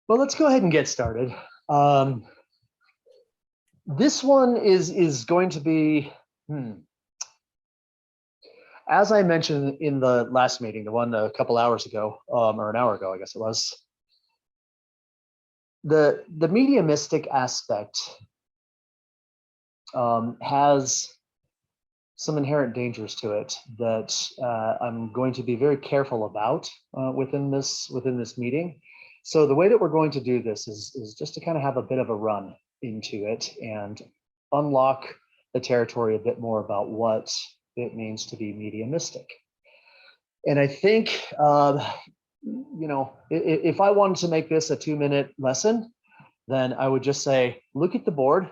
Well, let's go ahead and get started. This one is going to be, as I mentioned in the last meeting, the one a couple hours ago, or an hour ago, I guess it was. The mediumistic aspect has some inherent dangers to it that I'm going to be very careful about within this meeting. So the way that we're going to do this is just to kind of have a bit of a run into it and unlock the territory a bit more about what it means to be mediumistic. And I think, if I wanted to make this a 2-minute lesson, then I would just say, look at the board,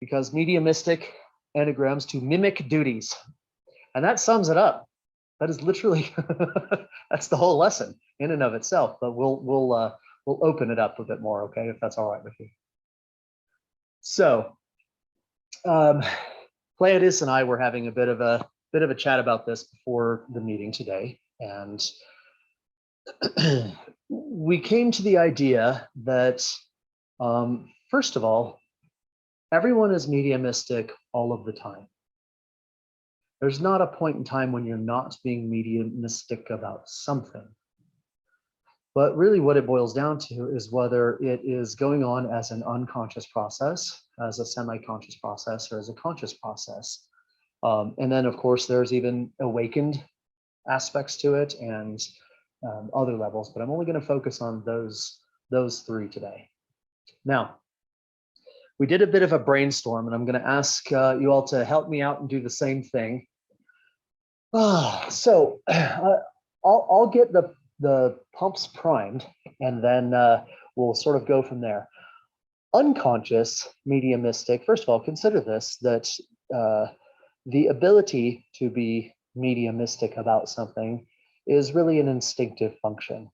because mediumistic anagrams to mimic duties. And that sums it up. That is literally, that's the whole lesson in and of itself, but we'll open it up a bit more, okay, if that's all right with you. So, Pleiades and I were having a bit of a chat about this before the meeting today, and we came to the idea that, first of all, everyone is mediumistic all of the time. There's not a point in time when you're not being mediumistic about something. But really what it boils down to is whether it is going on as an unconscious process, as a semi-conscious process, or as a conscious process. And then, of course, there's even awakened aspects to it and other levels, but I'm only going to focus on those three today. Now, we did a bit of a brainstorm, and I'm going to ask you all to help me out and do the same thing. So I'll get the pumps primed, and then we'll sort of go from there. Unconscious mediumistic, first of all, consider this, that the ability to be mediumistic about something is really an instinctive function.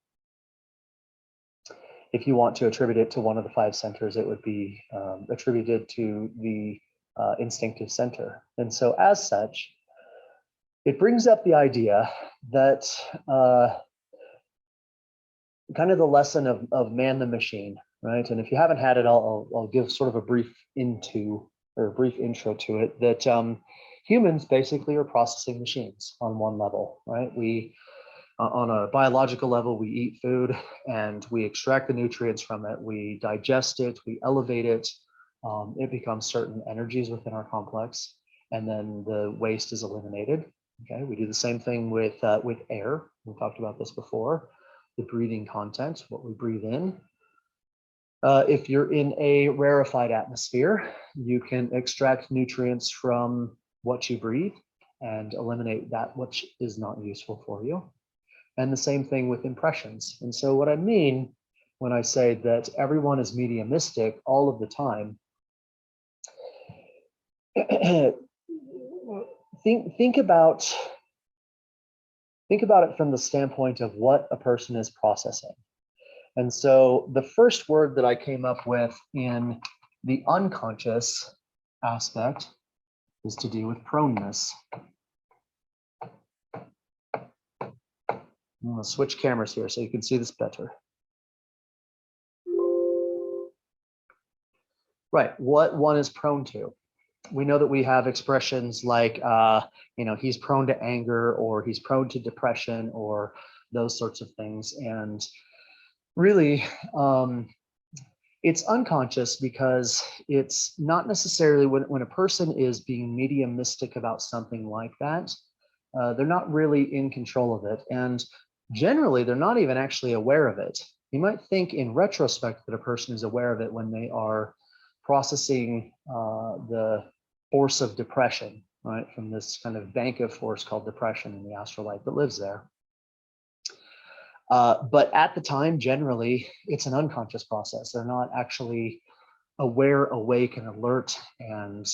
If you want to attribute it to one of the 5 centers, it would be attributed to the instinctive center. And so as such, it brings up the idea that kind of the lesson of man the machine, right? And if you haven't had it, I'll give sort of a brief intro to it, that humans basically are processing machines on one level, right? We, on a biological level, we eat food and we extract the nutrients from it, we digest it, we elevate it, it becomes certain energies within our complex, and then the waste is eliminated. Okay, we do the same thing with air. We talked about this before. The breathing content, what we breathe in. If you're in a rarefied atmosphere, you can extract nutrients from what you breathe and eliminate that which is not useful for you. And the same thing with impressions. And so what I mean when I say that everyone is mediumistic all of the time, think about it from the standpoint of what a person is processing. And so the first word that I came up with in the unconscious aspect is to do with proneness. I'm going to switch cameras here so you can see this better. Right, what one is prone to. We know that we have expressions like, he's prone to anger, or he's prone to depression, or those sorts of things. And really, it's unconscious because it's not necessarily when a person is being mediumistic about something like that, they're not really in control of it. And generally, they're not even actually aware of it. You might think in retrospect that a person is aware of it when they are processing the force of depression, right, from this kind of bank of force called depression in the astral light that lives there. But at the time, generally, it's an unconscious process. They're not actually aware, awake, and alert, and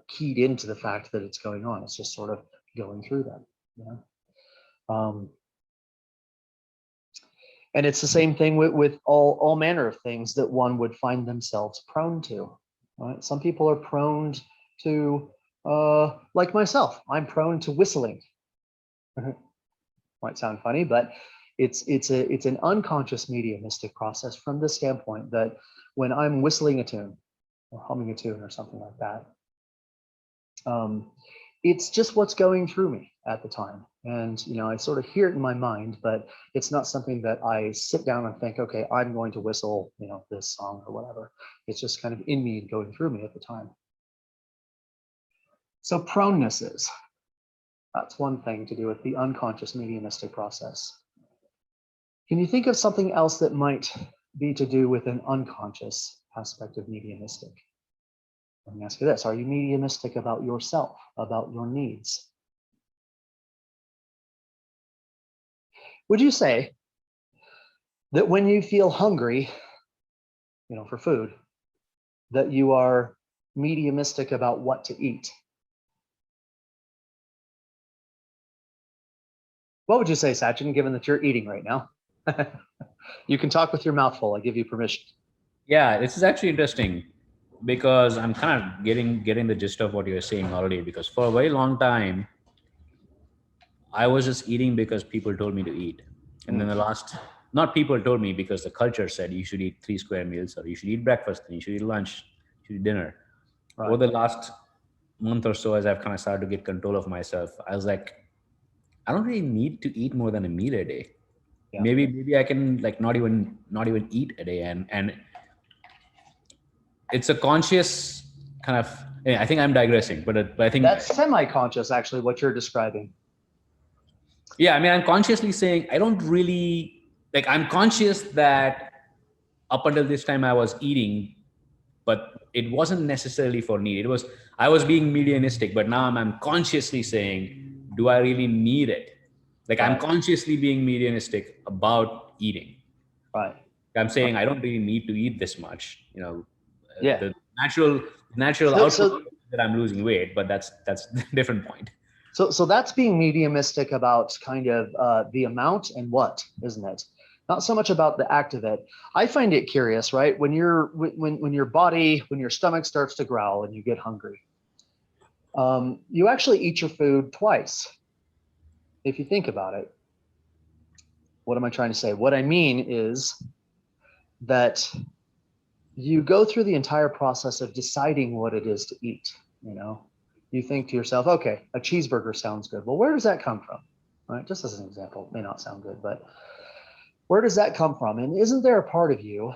keyed into the fact that it's going on. It's just sort of going through them. And it's the same thing with all manner of things that one would find themselves prone to. Right? Some people are prone to, like myself, I'm prone to whistling. Might sound funny, but It's an unconscious mediumistic process from the standpoint that when I'm whistling a tune or humming a tune or something like that, it's just what's going through me at the time. And, I sort of hear it in my mind, but it's not something that I sit down and think, okay, I'm going to whistle, this song or whatever. It's just kind of in me and going through me at the time. So pronenesses, that's one thing to do with the unconscious mediumistic process. Can you think of something else that might be to do with an unconscious aspect of mediumistic? Let me ask you this. Are you mediumistic about yourself, about your needs? Would you say that when you feel hungry, for food, that you are mediumistic about what to eat? What would you say, Sachin, given that you're eating right now? You can talk with your mouth full. I give you permission. Yeah, this is actually interesting because I'm kind of getting the gist of what you're saying already. Because for a very long time, I was just eating because people told me to eat, and then not people told me, because the culture said you should eat 3 square meals, or you should eat breakfast, and you should eat lunch, you should eat dinner. Right. Over the last month or so, as I've kind of started to get control of myself, I was like, I don't really need to eat more than a meal a day. Yeah. Maybe I can like not even eat a day, and it's a conscious kind of. I think I'm digressing, but I think that's semi-conscious, actually, what you're describing. Yeah, I mean, I'm consciously saying I don't really like. I'm conscious that up until this time I was eating, but it wasn't necessarily for need. I was being medianistic, but now I'm consciously saying, do I really need it? Like, I'm consciously being medianistic about eating. Right. I'm saying I don't really need to eat this much. Yeah. The natural output that I'm losing weight, but that's a different point. So that's being mediumistic about kind of the amount and what, isn't it? Not so much about the act of it. I find it curious, right? When your stomach starts to growl and you get hungry, you actually eat your food twice. If you think about it, what am I trying to say? What I mean is that you go through the entire process of deciding what it is to eat, You think to yourself, okay, a cheeseburger sounds good. Well, where does that come from? Right? Just as an example, it may not sound good, but where does that come from? And isn't there a part of you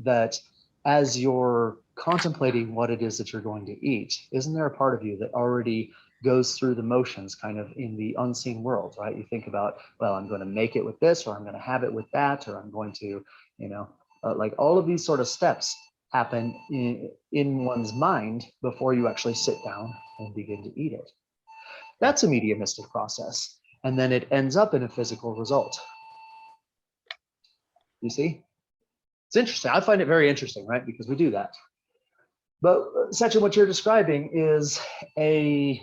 that, as you're contemplating what it is that you're going to eat, isn't there a part of you that already goes through the motions kind of in the unseen world, right? You think about, well, I'm going to make it with this, or I'm going to have it with that, or I'm going to, like all of these sort of steps happen in one's mind before you actually sit down and begin to eat it. That's a mediumistic process. And then it ends up in a physical result. You see? It's interesting. I find it very interesting, right? Because we do that. But Sachin, what you're describing is a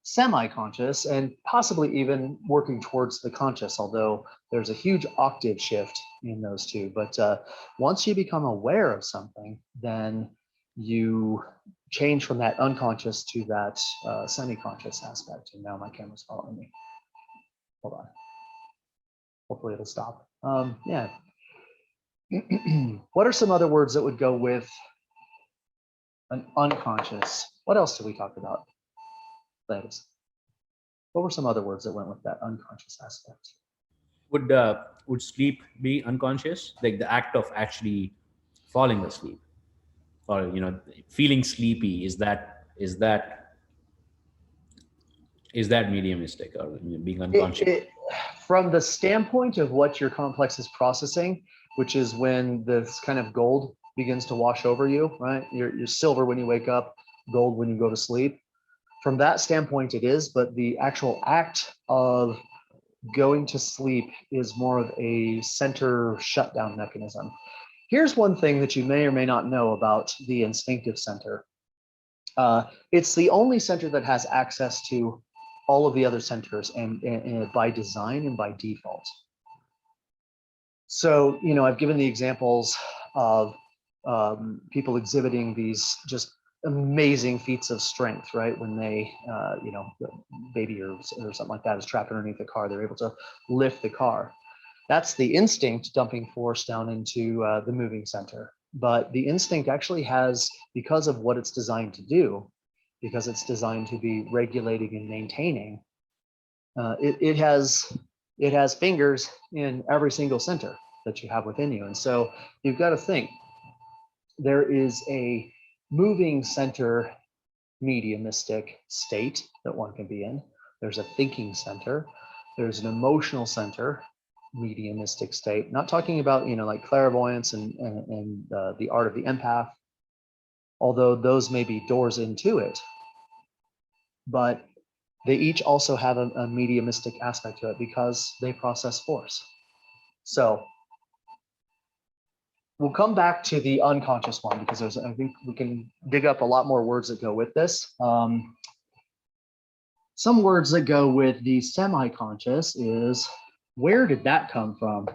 semi-conscious and possibly even working towards the conscious, although there's a huge octave shift in those two. But once you become aware of something, then you change from that unconscious to that semi-conscious aspect. And now my camera's following me. Hold on. Hopefully it'll stop. Yeah. What are some other words that would go with an unconscious? What else did we talk about? Ladies, what were some other words that went with that unconscious aspect? Would sleep be unconscious? Like the act of actually falling asleep, or feeling sleepy, is that mediumistic, or being unconscious? From the standpoint of what your complex is processing, which is when this kind of gold begins to wash over you, right? You're silver when you wake up, gold when you go to sleep. From that standpoint, it is, but the actual act of going to sleep is more of a center shutdown mechanism. Here's one thing that you may or may not know about the instinctive center. It's the only center that has access to all of the other centers, and by design and by default. So, I've given the examples of people exhibiting these just amazing feats of strength, right? When they, the baby or something like that is trapped underneath the car, they're able to lift the car. That's the instinct dumping force down into the moving center. But the instinct actually has, because of what it's designed to do, because it's designed to be regulating and maintaining, it has fingers in every single center that you have within you. And so you've got to think, there is a moving center mediumistic state that one can be in. There's a thinking center. There's an emotional center mediumistic state. Not talking about, like clairvoyance and the art of the empath, although those may be doors into it. But they each also have a mediumistic aspect to it because they process force. So we'll come back to the unconscious one because I think we can dig up a lot more words that go with this. Some words that go with the semi-conscious is, where did that come from?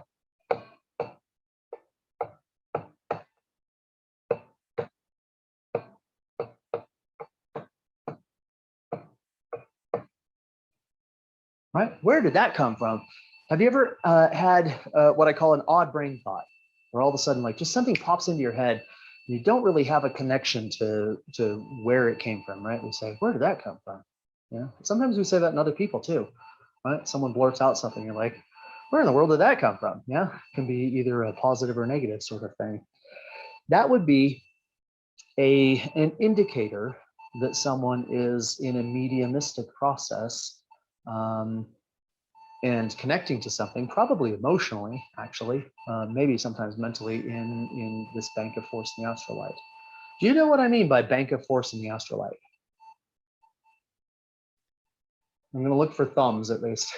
Right? Where did that come from? Have you ever had what I call an odd brain thought, where all of a sudden, like, just something pops into your head, and you don't really have a connection to where it came from, right? We say, where did that come from? Yeah. Sometimes we say that in other people too, right? Someone blurts out something, you're like, where in the world did that come from? Yeah, it can be either a positive or negative sort of thing. That would be an indicator that someone is in a mediumistic process, and connecting to something, probably emotionally, actually, maybe sometimes mentally, in this bank of force in the astral light. Do you know what I mean by bank of force in the astral light? I'm going to look for thumbs at least.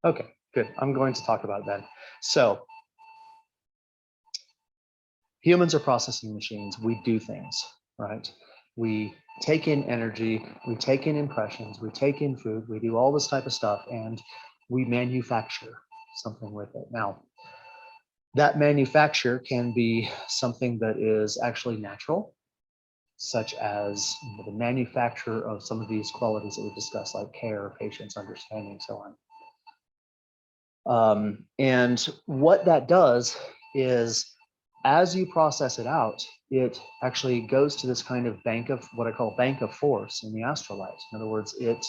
Okay, good. I'm going to talk about that. So humans are processing machines. We do things, right? We take in energy, we take in impressions, we take in food, we do all this type of stuff, and we manufacture something with it. Now, that manufacture can be something that is actually natural, such as the manufacture of some of these qualities that we discussed, like care, patience, understanding, so on. And what that does is, as you process it out, it actually goes to this kind of bank of, what I call bank of force in the astral light. In other words, it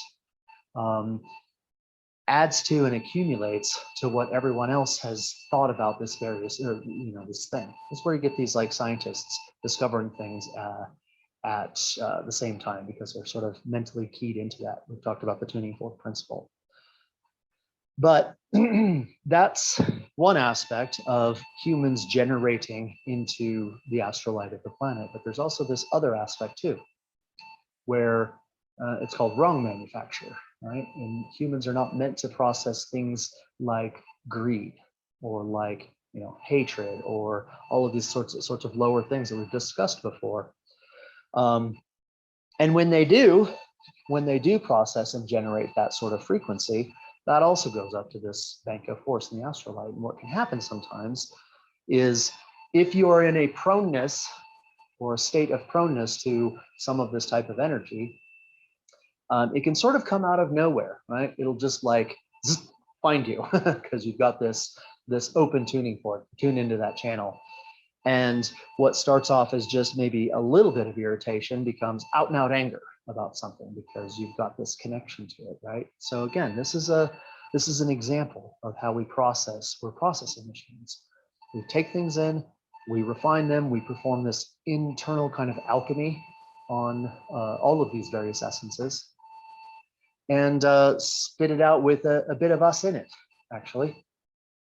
adds to and accumulates to what everyone else has thought about this various, this thing. That's where you get these like scientists discovering things at the same time, because they're sort of mentally keyed into that. We've talked about the tuning fork principle. But that's one aspect of humans generating into the astral light of the planet. But there's also this other aspect too, where it's called wrong manufacture, right? And humans are not meant to process things like greed or like, hatred or all of these sorts of lower things that we've discussed before. And when they do process and generate that sort of frequency, that also goes up to this bank of force in the astral light. And what can happen sometimes is, if you are in a proneness or a state of proneness to some of this type of energy, it can sort of come out of nowhere, right? It'll just like find you because you've got this open tuning fork, tune into that channel. And what starts off as just maybe a little bit of irritation becomes out and out anger about something, because you've got this connection to it, right? So again, this is an example of how we're processing machines. We take things in, we refine them, we perform this internal kind of alchemy on all of these various essences, and spit it out with a bit of us in it, actually,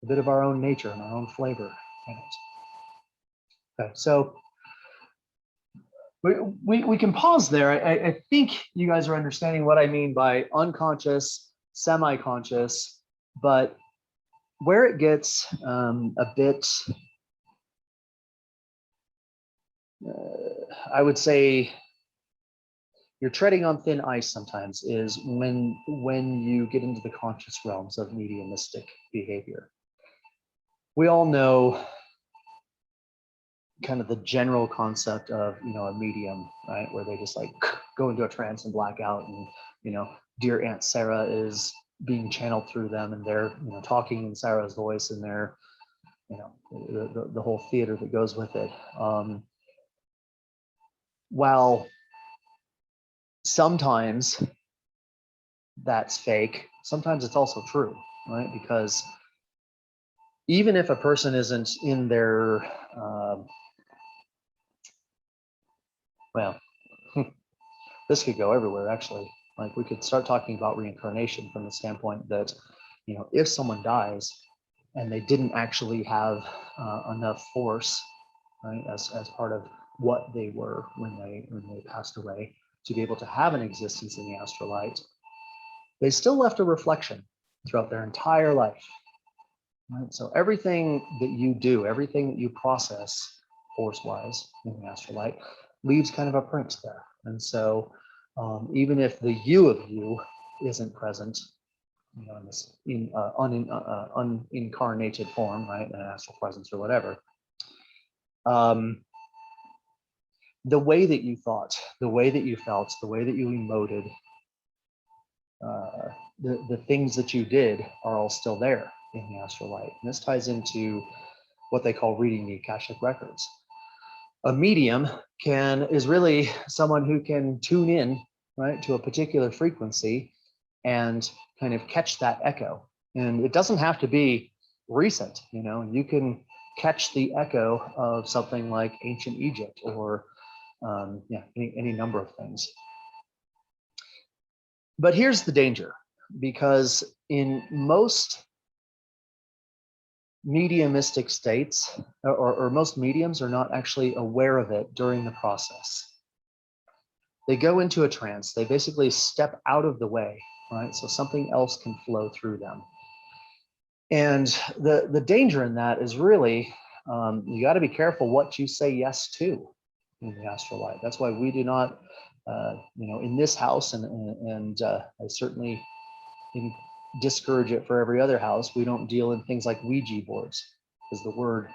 a bit of our own nature and our own flavor in it. Okay, so we can pause there. I think you guys are understanding what I mean by unconscious, semi-conscious, but where it gets a bit, I would say, you're treading on thin ice sometimes, is when you get into the conscious realms of mediumistic behavior. We all know kind of the general concept of, a medium, right? Where they just like go into a trance and black out, and, dear Aunt Sarah is being channeled through them, and they're, you know, talking in Sarah's voice, and they're, you know, the whole theater that goes with it. While sometimes that's fake, sometimes it's also true, right? Because even if a person isn't in their, well, this could go everywhere, actually. Like, we could start talking about reincarnation from the standpoint that, you know, if someone dies and they didn't actually have enough force, right, as part of what they were when they passed away, to be able to have an existence in the astral light, they still left a reflection throughout their entire life. Right? So everything that you do, everything that you process force-wise in the astral light, leaves kind of a print there. And so even if the you of you isn't present, you know, in this unincarnated form, right, an astral presence or whatever, the way that you thought, the way that you felt, the way that you emoted, the things that you did are all still there in the astral light. And this ties into what they call reading the Akashic records. A medium is really someone who can tune in, right, to a particular frequency and kind of catch that echo. And it doesn't have to be recent, you know, you can catch the echo of something like ancient Egypt, or any number of things. But here's the danger, because in most mediumistic states, or most mediums are not actually aware of it during the process. They go into a trance, they basically step out of the way, right? So something else can flow through them. And the danger in that is really, you got to be careful what you say yes to in the astral light. That's why we do not, in this house, and I certainly discourage it for every other house, we don't deal in things like Ouija boards, because the word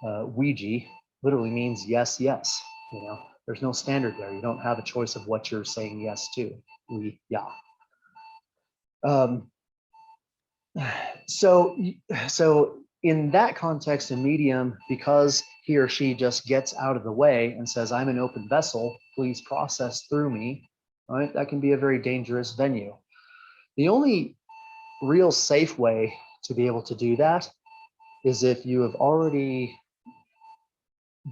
Ouija literally means yes, yes. You know, there's no standard there. You don't have a choice of what you're saying yes to. Yeah. So in that context, a medium, because he or she just gets out of the way and says, I'm an open vessel, please process through me, right? That can be a very dangerous venue. The only real safe way to be able to do that is if you have already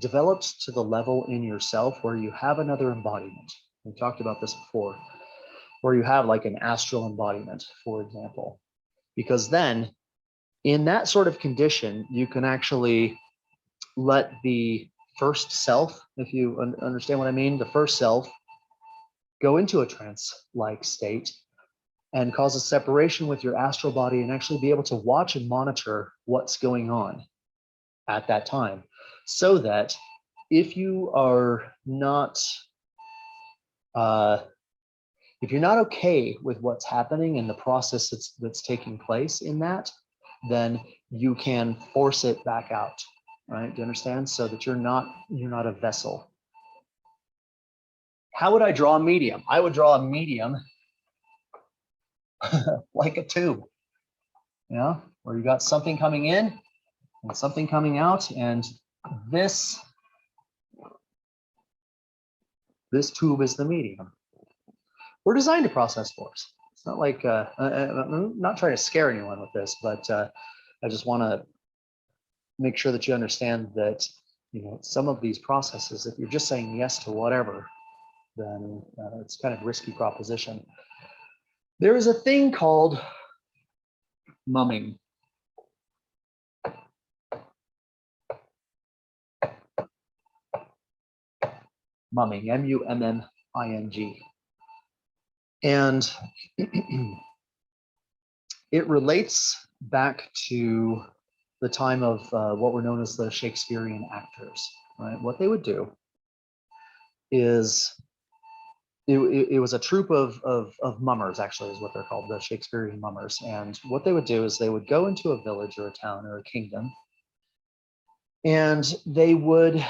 developed to the level in yourself where you have another embodiment. We talked about this before, where you have like an astral embodiment, for example, because then in that sort of condition, you can actually let the first self, if you understand what I mean, the first self, go into a trance-like state and cause a separation with your astral body, and actually be able to watch and monitor what's going on at that time, so that if you are not if you're not okay with what's happening in the process that's taking place in that, then you can force it back out, right? Do you understand? So that you're not a vessel. How would I draw a medium? I would draw a medium like a tube, yeah, where you got something coming in and something coming out, and this tube is the medium. We're designed to process force. It's not like I'm not trying to scare anyone with this, but I just want to make sure that you understand that, you know, some of these processes, if you're just saying yes to whatever, then it's kind of a risky proposition. There is a thing called mumming. Mumming, M-U-M-M-I-N-G. And it relates back to the time of what were known as the Shakespearean actors, right? What they would do is, it was a troupe of mummers, actually, is what they're called, the Shakespearean mummers. And what they would do is they would go into a village or a town or a kingdom, and they would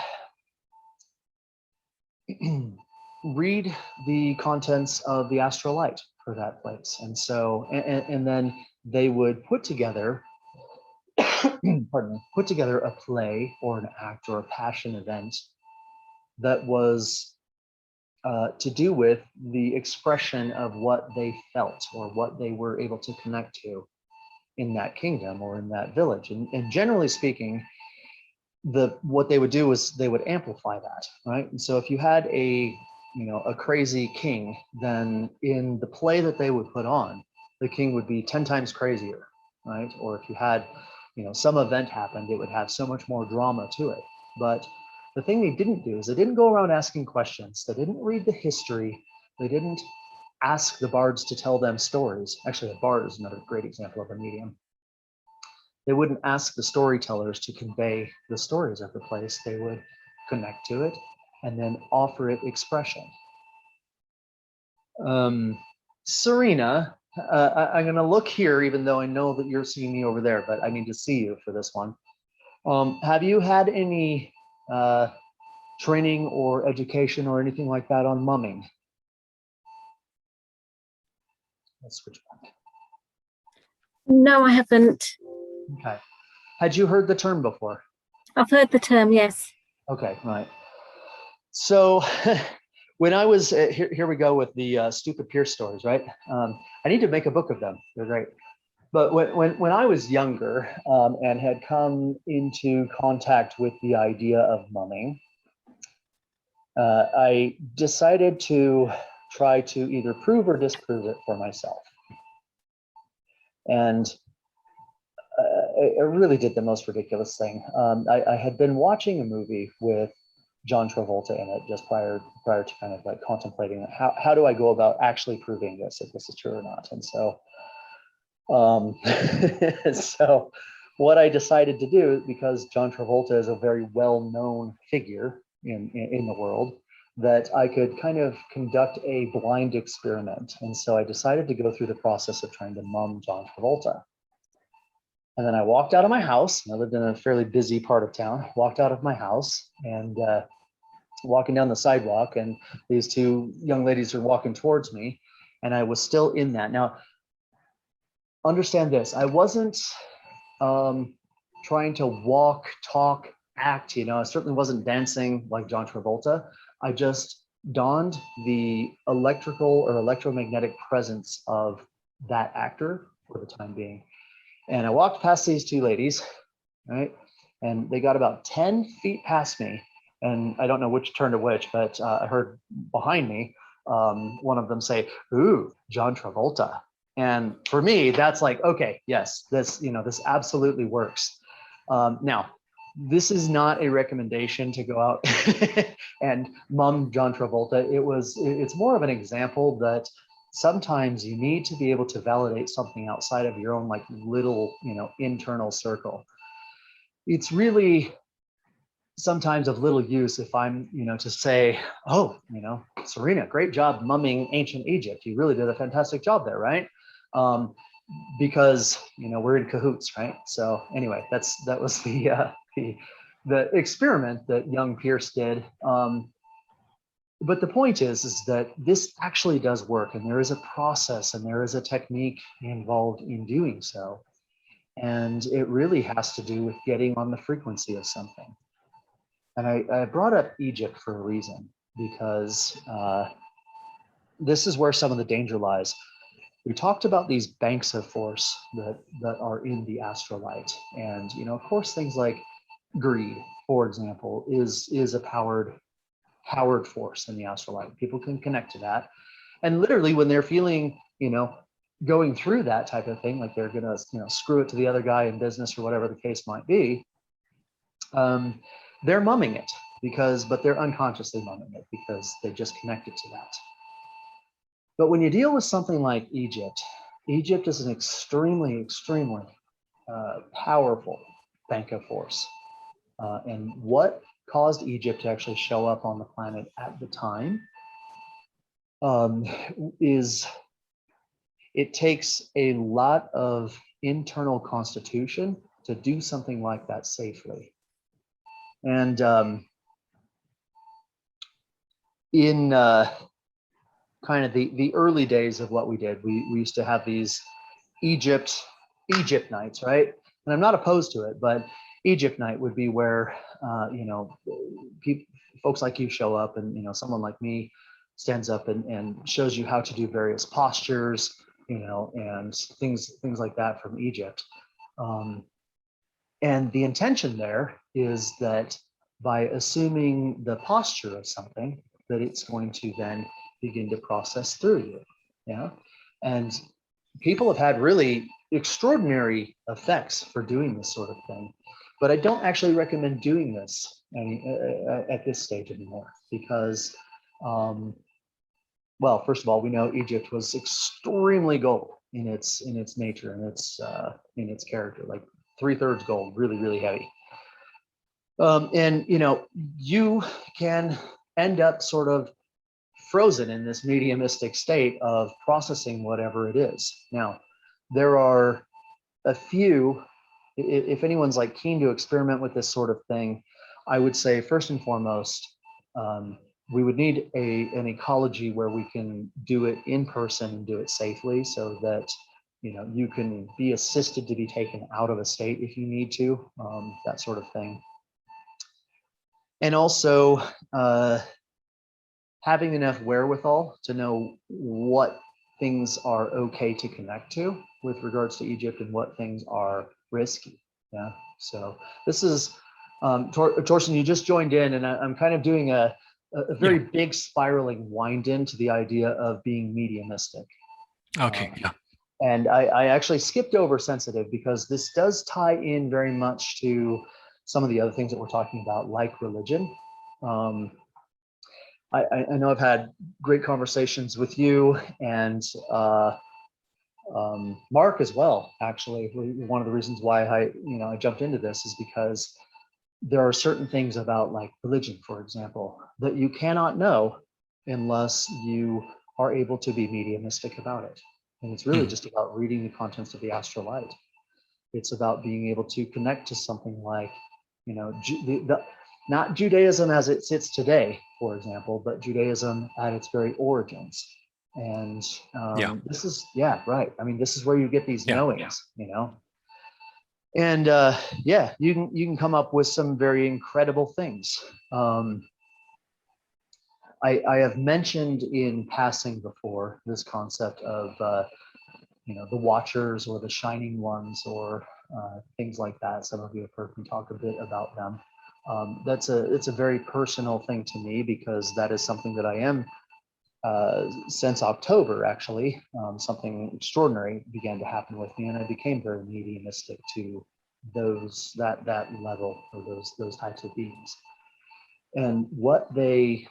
read the contents of the astral light for that place. And so, and then they would put together, pardon me, put together a play or an act or a passion event that was to do with the expression of what they felt or what they were able to connect to in that kingdom or in that village. And generally speaking, what they would do is they would amplify that, right? And so if you had a crazy king, then in the play that they would put on, the king would be 10 times crazier, right? Or if you had some event happened, it would have so much more drama to it. But the thing they didn't do is they didn't go around asking questions. They didn't read the history. They didn't ask the bards to tell them stories. Actually, a bard is another great example of a medium. They wouldn't ask the storytellers to convey the stories of the place. They would connect to it and then offer it expression. Serena, I'm going to look here, even though I know that you're seeing me over there, but I need to see you for this one. Have you had any training or education or anything like that on mumming? Let's switch back. No, I haven't. Okay. Had you heard the term before? I've heard the term, yes. Okay, right. So when I was, here we go with the stupid Pierce stories, right? I need to make a book of them. They're great. But when I was younger and had come into contact with the idea of mumming, I decided to try to either prove or disprove it for myself. And I really did the most ridiculous thing. I had been watching a movie with John Travolta in it just prior to kind of like contemplating how do I go about actually proving this, if this is true or not. And so, so what I decided to do, because John Travolta is a very well-known figure in the world, that I could kind of conduct a blind experiment. And so I decided to go through the process of trying to mum John Travolta. And then I walked out of my house. I lived in a fairly busy part of town. Walked out of my house and walking down the sidewalk, and these two young ladies are walking towards me, and I was still in that. Now, understand this: I wasn't trying to walk, talk, act. I certainly wasn't dancing like John Travolta. I just donned the electrical or electromagnetic presence of that actor for the time being. And I walked past these two ladies, right? And they got about 10 feet past me. And I don't know which turned to which, but I heard behind me, one of them say, "Ooh, John Travolta." And for me, that's like, okay, yes, this absolutely works. Now, this is not a recommendation to go out and mum John Travolta. It's more of an example that sometimes you need to be able to validate something outside of your own like little, internal circle. It's really sometimes of little use if I'm, to say, "Oh, Serena, great job mumming ancient Egypt. You really did a fantastic job there, right?" Because we're in cahoots, right? So anyway, that was the experiment that young Pierce did. But the point is that this actually does work, and there is a process and there is a technique involved in doing so. And it really has to do with getting on the frequency of something. And I brought up Egypt for a reason, because this is where some of the danger lies. We talked about these banks of force that are in the astrolite. And, of course, things like greed, for example, is a powered force in the astrolite. People can connect to that. And literally when they're feeling, going through that type of thing, like they're gonna, screw it to the other guy in business or whatever the case might be, they're mumming it but they're unconsciously mumming it because they just connected to that. But when you deal with something like Egypt is an extremely, extremely powerful bank of force. And what caused Egypt to actually show up on the planet at the time is it takes a lot of internal constitution to do something like that safely. And in kind of the early days of what we did. We used to have these Egypt nights, right? And I'm not opposed to it, but Egypt night would be where folks like you show up, and someone like me stands up and shows you how to do various postures, and things like that from Egypt. And the intention there is that by assuming the posture of something, that it's going to then begin to process through you. Yeah. And people have had really extraordinary effects for doing this sort of thing. But I don't actually recommend doing this at this stage anymore because, well, first of all, we know Egypt was extremely gold in its nature and in its character, like 3/3 gold, really, really heavy. And you can end up sort of frozen in this mediumistic state of processing whatever it is. Now, there are a few, if anyone's like keen to experiment with this sort of thing, I would say first and foremost, we would need an ecology where we can do it in person and do it safely so that you can be assisted to be taken out of a state if you need to, that sort of thing. And also having enough wherewithal to know what things are okay to connect to with regards to Egypt and what things are risky. Yeah. So this is Torsten, you just joined in, and I'm kind of doing a very big spiraling wind into the idea of being mediumistic. Okay. And I actually skipped over sensitive because this does tie in very much to some of the other things that we're talking about, like religion. I know I've had great conversations with you and Mark as well. Actually, one of the reasons why I jumped into this is because there are certain things about like religion, for example, that you cannot know unless you are able to be mediumistic about it. And it's really just about reading the contents of the astral light. It's about being able to connect to something like, not Judaism as it sits today, for example, but Judaism at its very origins. And this is, right. I mean, this is where you get these knowings, And you can come up with some very incredible things. I have mentioned in passing before this concept of the Watchers or the Shining Ones or things like that. Some of you have heard me talk a bit about them. It's a very personal thing to me because that is something that I am since October, actually. Something extraordinary began to happen with me, and I became very mediumistic to that level or those types of beings. And what they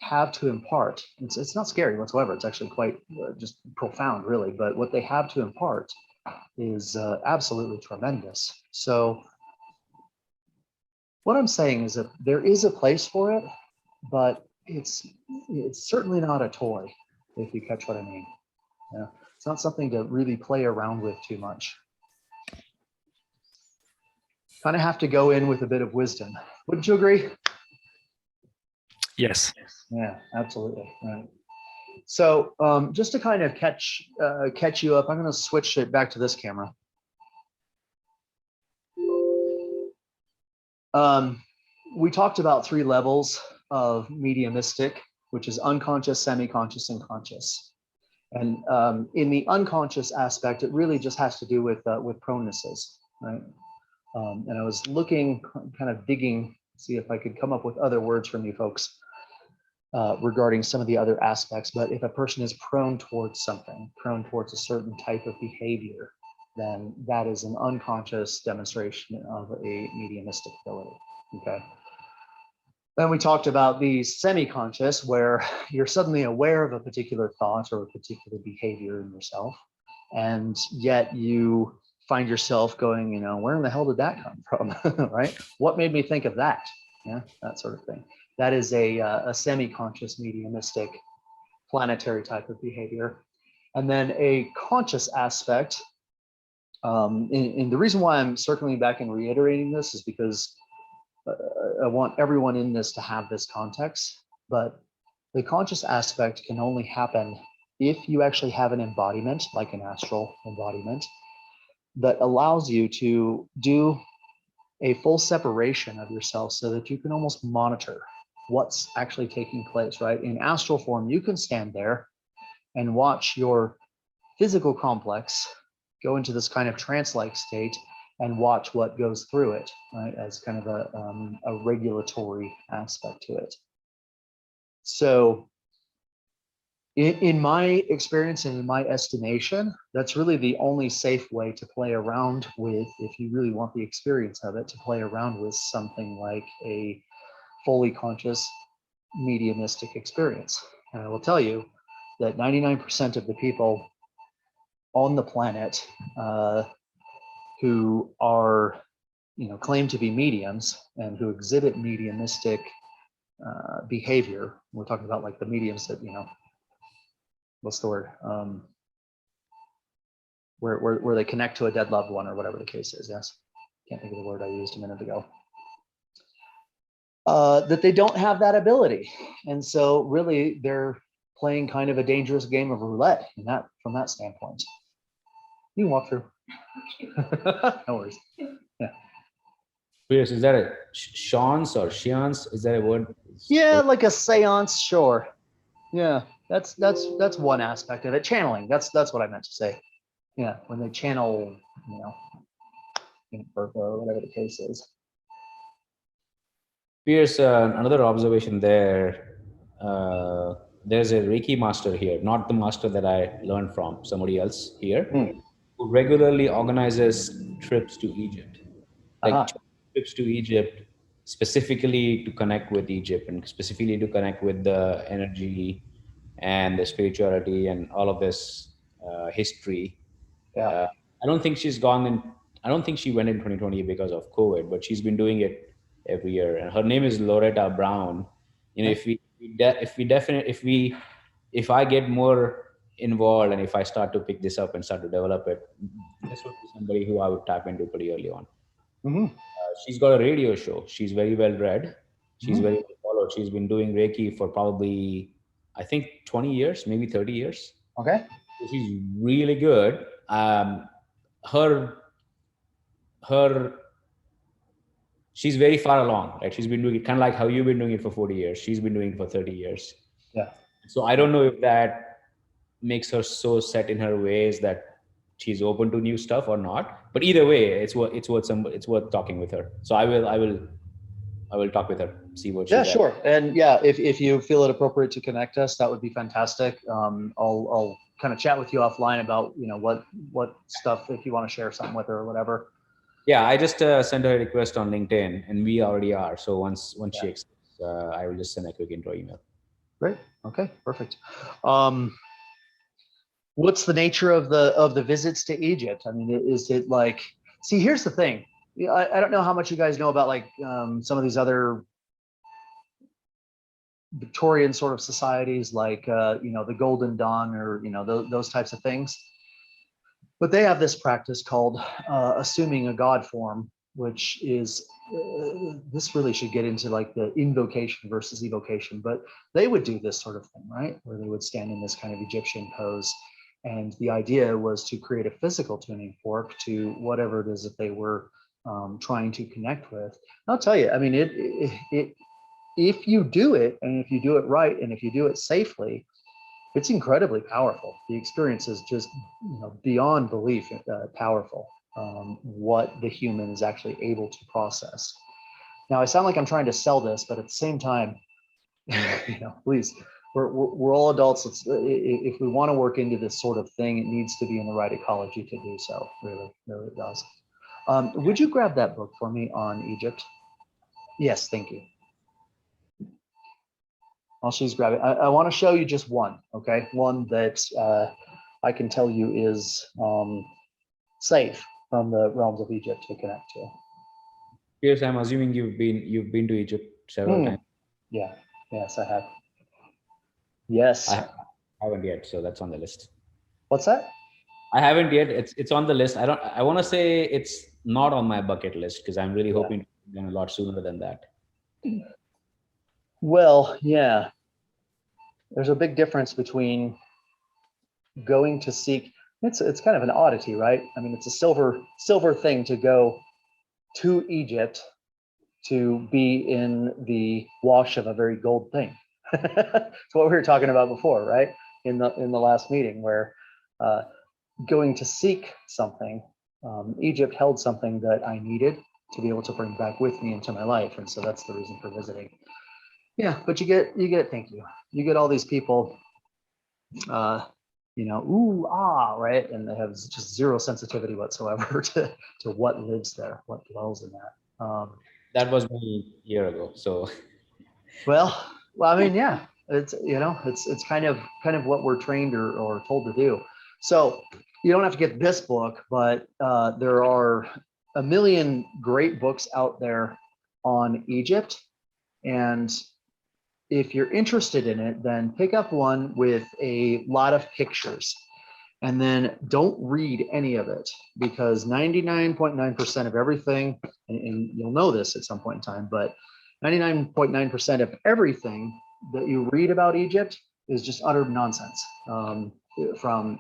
have to impart, it's not scary whatsoever. It's actually quite just profound, really. But what they have to impart is absolutely tremendous. So what I'm saying is that there is a place for it, but it's certainly not a toy, if you catch what I mean. Yeah, it's not something to really play around with too much. Kind of have to go in with a bit of wisdom. Wouldn't you agree? Yes. Yeah, absolutely. Right. So just to kind of catch you up, I'm going to switch it back to this camera. We talked about 3 levels of mediumistic, which is unconscious, semi-conscious, and conscious. And in the unconscious aspect, it really just has to do with pronenesses, right? And I was looking, kind of digging, see if I could come up with other words from you folks regarding some of the other aspects. But if a person is prone towards something, prone towards a certain type of behavior, then that is an unconscious demonstration of a mediumistic ability. Okay. Then we talked about the semi-conscious, where you're suddenly aware of a particular thought or a particular behavior in yourself, and yet you find yourself going, where in the hell did that come from, right? What made me think of that? Yeah, that sort of thing. That is a semi-conscious mediumistic planetary type of behavior. And then a conscious aspect, and the reason why I'm circling back and reiterating this is because I want everyone in this to have this context, but the conscious aspect can only happen if you actually have an embodiment, like an astral embodiment, that allows you to do a full separation of yourself so that you can almost monitor what's actually taking place, right? In astral form, you can stand there and watch your physical complex go into this kind of trance-like state and watch what goes through it, right? As kind of a regulatory aspect to it. So in my experience and in my estimation, that's really the only safe way to play around with, if you really want the experience of it, to play around with something like a fully conscious mediumistic experience. And I will tell you that 99% of the people on the planet who are, claim to be mediums and who exhibit mediumistic behavior, we're talking about like the mediums that, what's the word? Where they connect to a dead loved one or whatever the case is. Yes, can't think of the word I used a minute ago. That they don't have that ability, and so really they're playing kind of a dangerous game of roulette. From that standpoint, you can walk through. No worries. Yeah. Pierce, is that a seance or seance? Is that a word? Yeah, like a seance, sure. Yeah, that's one aspect of it. Channeling. That's what I meant to say. Yeah, when they channel, or whatever the case is. Pierce, another observation there. There's a Reiki master here, not the master that I learned from, somebody else here, who regularly organizes trips to Egypt, like trips to Egypt specifically to connect with Egypt and specifically to connect with the energy and the spirituality and all of this history. Yeah. I don't think she's gone in. I don't think she went in 2020 because of COVID, but she's been doing it every year. And her name is Loretta Brown. If I get more involved and if I start to pick this up and start to develop it, this would be somebody who I would tap into pretty early on. She's got a radio show. She's very well read. She's very well followed. She's been doing Reiki for probably, I think, 20 years, maybe 30 years. Okay. So she's really good. She's very far along, right? She's been doing it kind of like how you've been doing it for 40 years. She's been doing it for 30 years. Yeah. So I don't know if that makes her so set in her ways that she's open to new stuff or not. But either way, it's worth talking with her. So I will talk with her, see what. Yeah, sure. And yeah, if you feel it appropriate to connect us, that would be fantastic. I'll kind of chat with you offline about what stuff, if you want to share something with her or whatever. Yeah, I just sent her a request on LinkedIn, and we already are. So once she accepts, I will just send a quick intro email. Great. Okay. Perfect. What's the nature of the visits to Egypt? I mean, is it like? See, here's the thing. I don't know how much you guys know about like some of these other Victorian sort of societies, like the Golden Dawn, or those types of things. But they have this practice called assuming a god form, which is this really should get into like the invocation versus evocation. But they would do this sort of thing, right, where they would stand in this kind of Egyptian pose, and the idea was to create a physical tuning fork to whatever it is that they were trying to connect with. And I'll tell you, I mean, if you do it, and if you do it right, and if you do it safely, it's incredibly powerful. The experience is just beyond belief powerful. What the human is actually able to process. Now, I sound like I'm trying to sell this, but at the same time, please, we're all adults. If we want to work into this sort of thing, it needs to be in the right ecology to do so. Really, really it does. Would you grab that book for me on Egypt? Yes, thank you. While she's grabbing, I want to show you just one, okay? One that I can tell you is safe from the realms of Egypt to connect to. Yes, I'm assuming you've been to Egypt several times. Yeah. Yes, I have. Yes. I haven't yet, so that's on the list. What's that? I haven't yet. It's on the list. I want to say it's not on my bucket list because I'm really hoping to be a lot sooner than that. Well, yeah. there's a big difference between going to seek, it's kind of an oddity, right? I mean, it's a silver thing to go to Egypt to be in the wash of a very gold thing. It's what we were talking about before, right? In the last meeting, where going to seek something, Egypt held something that I needed to be able to bring back with me into my life, and so that's the reason for visiting. Yeah, but you get thank you. You get all these people, ooh, ah, right, and they have just zero sensitivity whatsoever to what lives there, what dwells in that. That was me a year ago. So Well, I mean, yeah, it's it's kind of what we're trained or told to do. So you don't have to get this book, but there are a million great books out there on Egypt, and if you're interested in it, then pick up one with a lot of pictures, and then don't read any of it, because 99.9% of everything, and you'll know this at some point in time, but 99.9% of everything that you read about Egypt is just utter nonsense. From,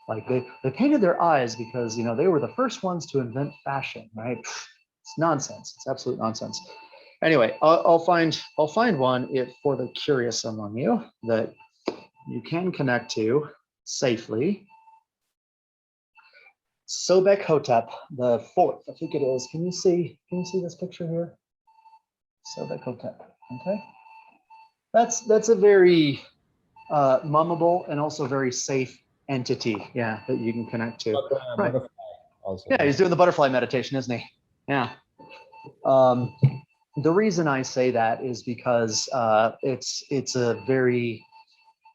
like they painted their eyes because, they were the first ones to invent fashion, right? It's nonsense. It's absolute nonsense. Anyway, I'll find one for the curious among you that you can connect to safely. Sobek Hotep the fourth, I think it is. Can you see this picture here? Sobek Hotep. Okay, that's a very mummable and also very safe entity. Yeah, that you can connect to. Right. Also. Yeah, he's doing the butterfly meditation, isn't he? Yeah. The reason I say that is because it's a very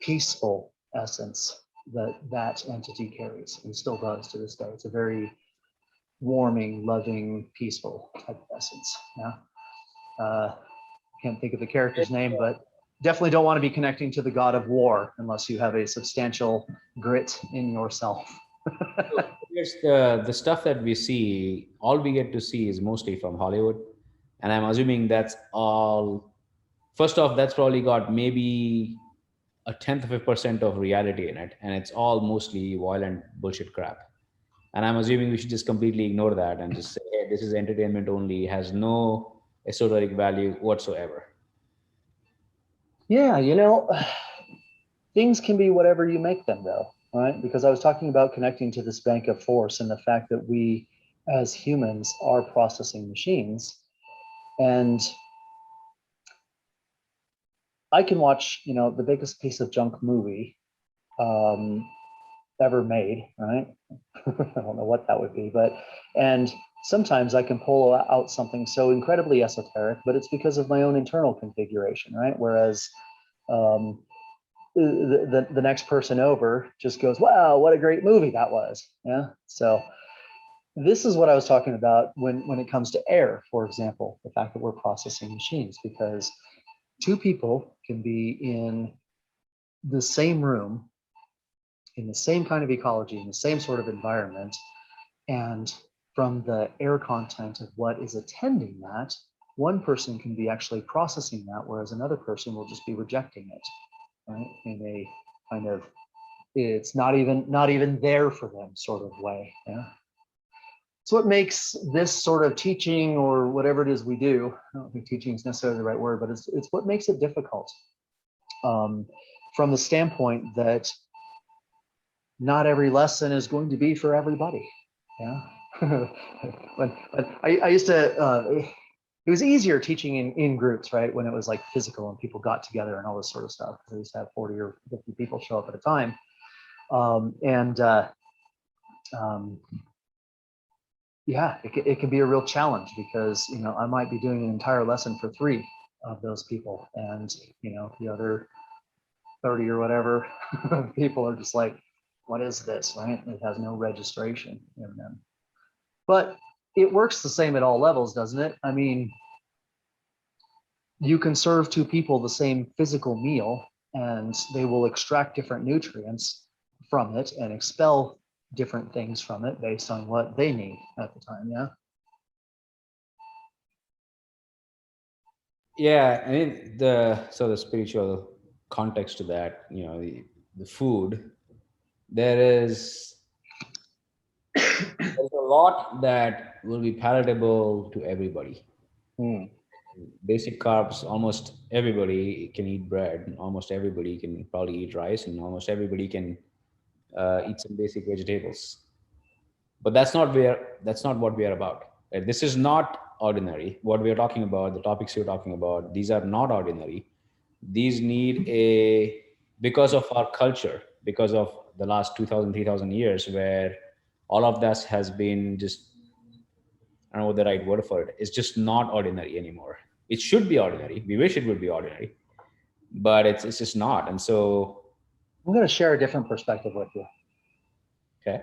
peaceful essence that entity carries, and still does to this day. It's a very warming, loving, peaceful type of essence. Yeah. Can't think of the character's name, but definitely don't want to be connecting to the god of war unless you have a substantial grit in yourself. Here's the stuff that we see, all we get to see is mostly from Hollywood. And I'm assuming that's all, first off, that's probably got maybe 0.1% of reality in it. And it's all mostly violent bullshit crap. And I'm assuming we should just completely ignore that and just say, hey, this is entertainment only, has no esoteric value whatsoever. Yeah, things can be whatever you make them, though, right? Because I was talking about connecting to this bank of force and the fact that we as humans are processing machines. And I can watch, the biggest piece of junk movie ever made, right? I don't know what that would be, and sometimes I can pull out something so incredibly esoteric, but it's because of my own internal configuration, right? Whereas the next person over just goes, wow, what a great movie that was. Yeah. So this is what I was talking about when it comes to air, for example, the fact that we're processing machines, because two people can be in the same room, in the same kind of ecology, in the same sort of environment, and from the air content of what is attending that, one person can be actually processing that, whereas another person will just be rejecting it, right? In a kind of, it's not even there for them sort of way. Yeah. So what makes this sort of teaching, or whatever it is we do, I don't think teaching is necessarily the right word, but it's what makes it difficult, from the standpoint that not every lesson is going to be for everybody. Yeah. when I used to, it was easier teaching in groups, right? When it was like physical and people got together and all this sort of stuff. I used to have 40 or 50 people show up at a time. Yeah, it can be a real challenge, because, I might be doing an entire lesson for 3 of those people, and, the other 30 or whatever people are just like, what is this, right? It has no registration in them. But it works the same at all levels, doesn't it? I mean, you can serve 2 people the same physical meal, and they will extract different nutrients from it and expel different things from it based on what they need at the time. Yeah. Yeah, I mean, the spiritual context to that, the food, there's a lot that will be palatable to everybody. Hmm. Basic carbs, almost everybody can eat bread, and almost everybody can probably eat rice, and almost everybody can eat some basic vegetables. But that's not what we are about. This is not ordinary. What we are talking about, the topics you're talking about, these are not ordinary. These need a, because of our culture, because of the last 2000, 3000 years, where all of this has been just, I don't know what the right word for it. It's just not ordinary anymore. It should be ordinary. We wish it would be ordinary, but it's just not. And so, I'm going to share a different perspective with you. okay.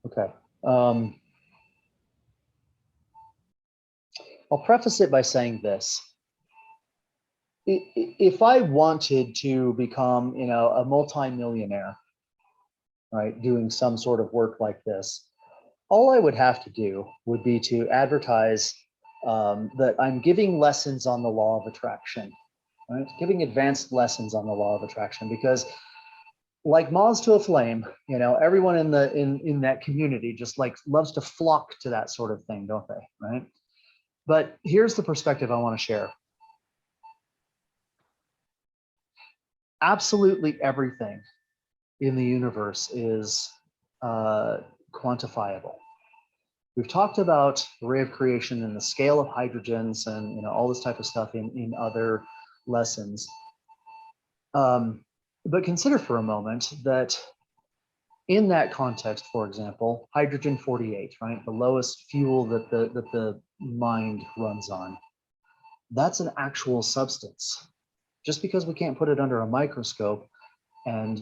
Okay. I'll preface it by saying this. If I wanted to become, a multimillionaire, right, doing some sort of work like this, all I would have to do would be to advertise that I'm giving lessons on the law of attraction, right? Giving advanced lessons on the law of attraction, because like moths to a flame, everyone in that community just like loves to flock to that sort of thing, don't they? Right? But here's the perspective I want to share. Absolutely everything in the universe is quantifiable. We've talked about the ray of creation and the scale of hydrogens and all this type of stuff in other lessons. But consider for a moment that in that context, for example, hydrogen 48, right, the lowest fuel that the mind runs on, that's an actual substance. Just because we can't put it under a microscope and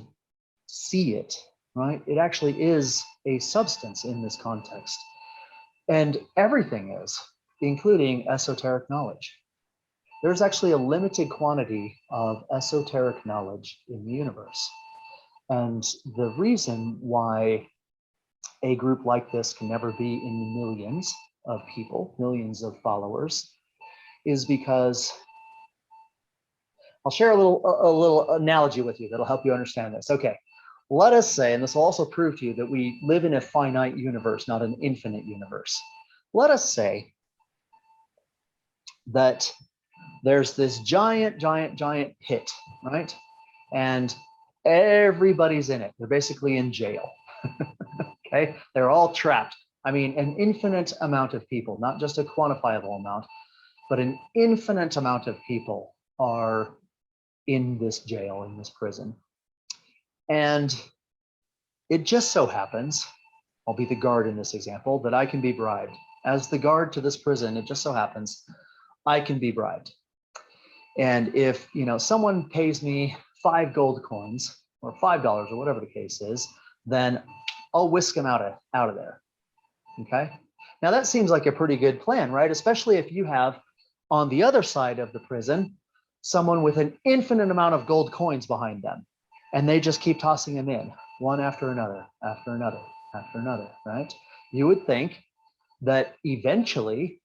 see it, right, it actually is a substance in this context. And everything is, including esoteric knowledge. There's actually a limited quantity of esoteric knowledge in the universe. And the reason why a group like this can never be in the millions of people, millions of followers, is because I'll share a little analogy with you that'll help you understand this. Okay, let us say, and this will also prove to you that we live in a finite universe, not an infinite universe. Let us say that there's this giant pit, right? And everybody's in it. They're basically in jail. Okay, they're all trapped. I mean, an infinite amount of people, not just a quantifiable amount, but an infinite amount of people are in this jail, in this prison. And it just so happens, I'll be the guard in this example, that I can be bribed. As the guard to this prison, it just so happens I can be bribed. And if someone pays me 5 gold coins or $5 or whatever the case is, then I'll whisk them out of there. Okay. Now that seems like a pretty good plan, right? Especially if you have on the other side of the prison someone with an infinite amount of gold coins behind them, and they just keep tossing them in one after another, after another, after another, right? You would think that eventually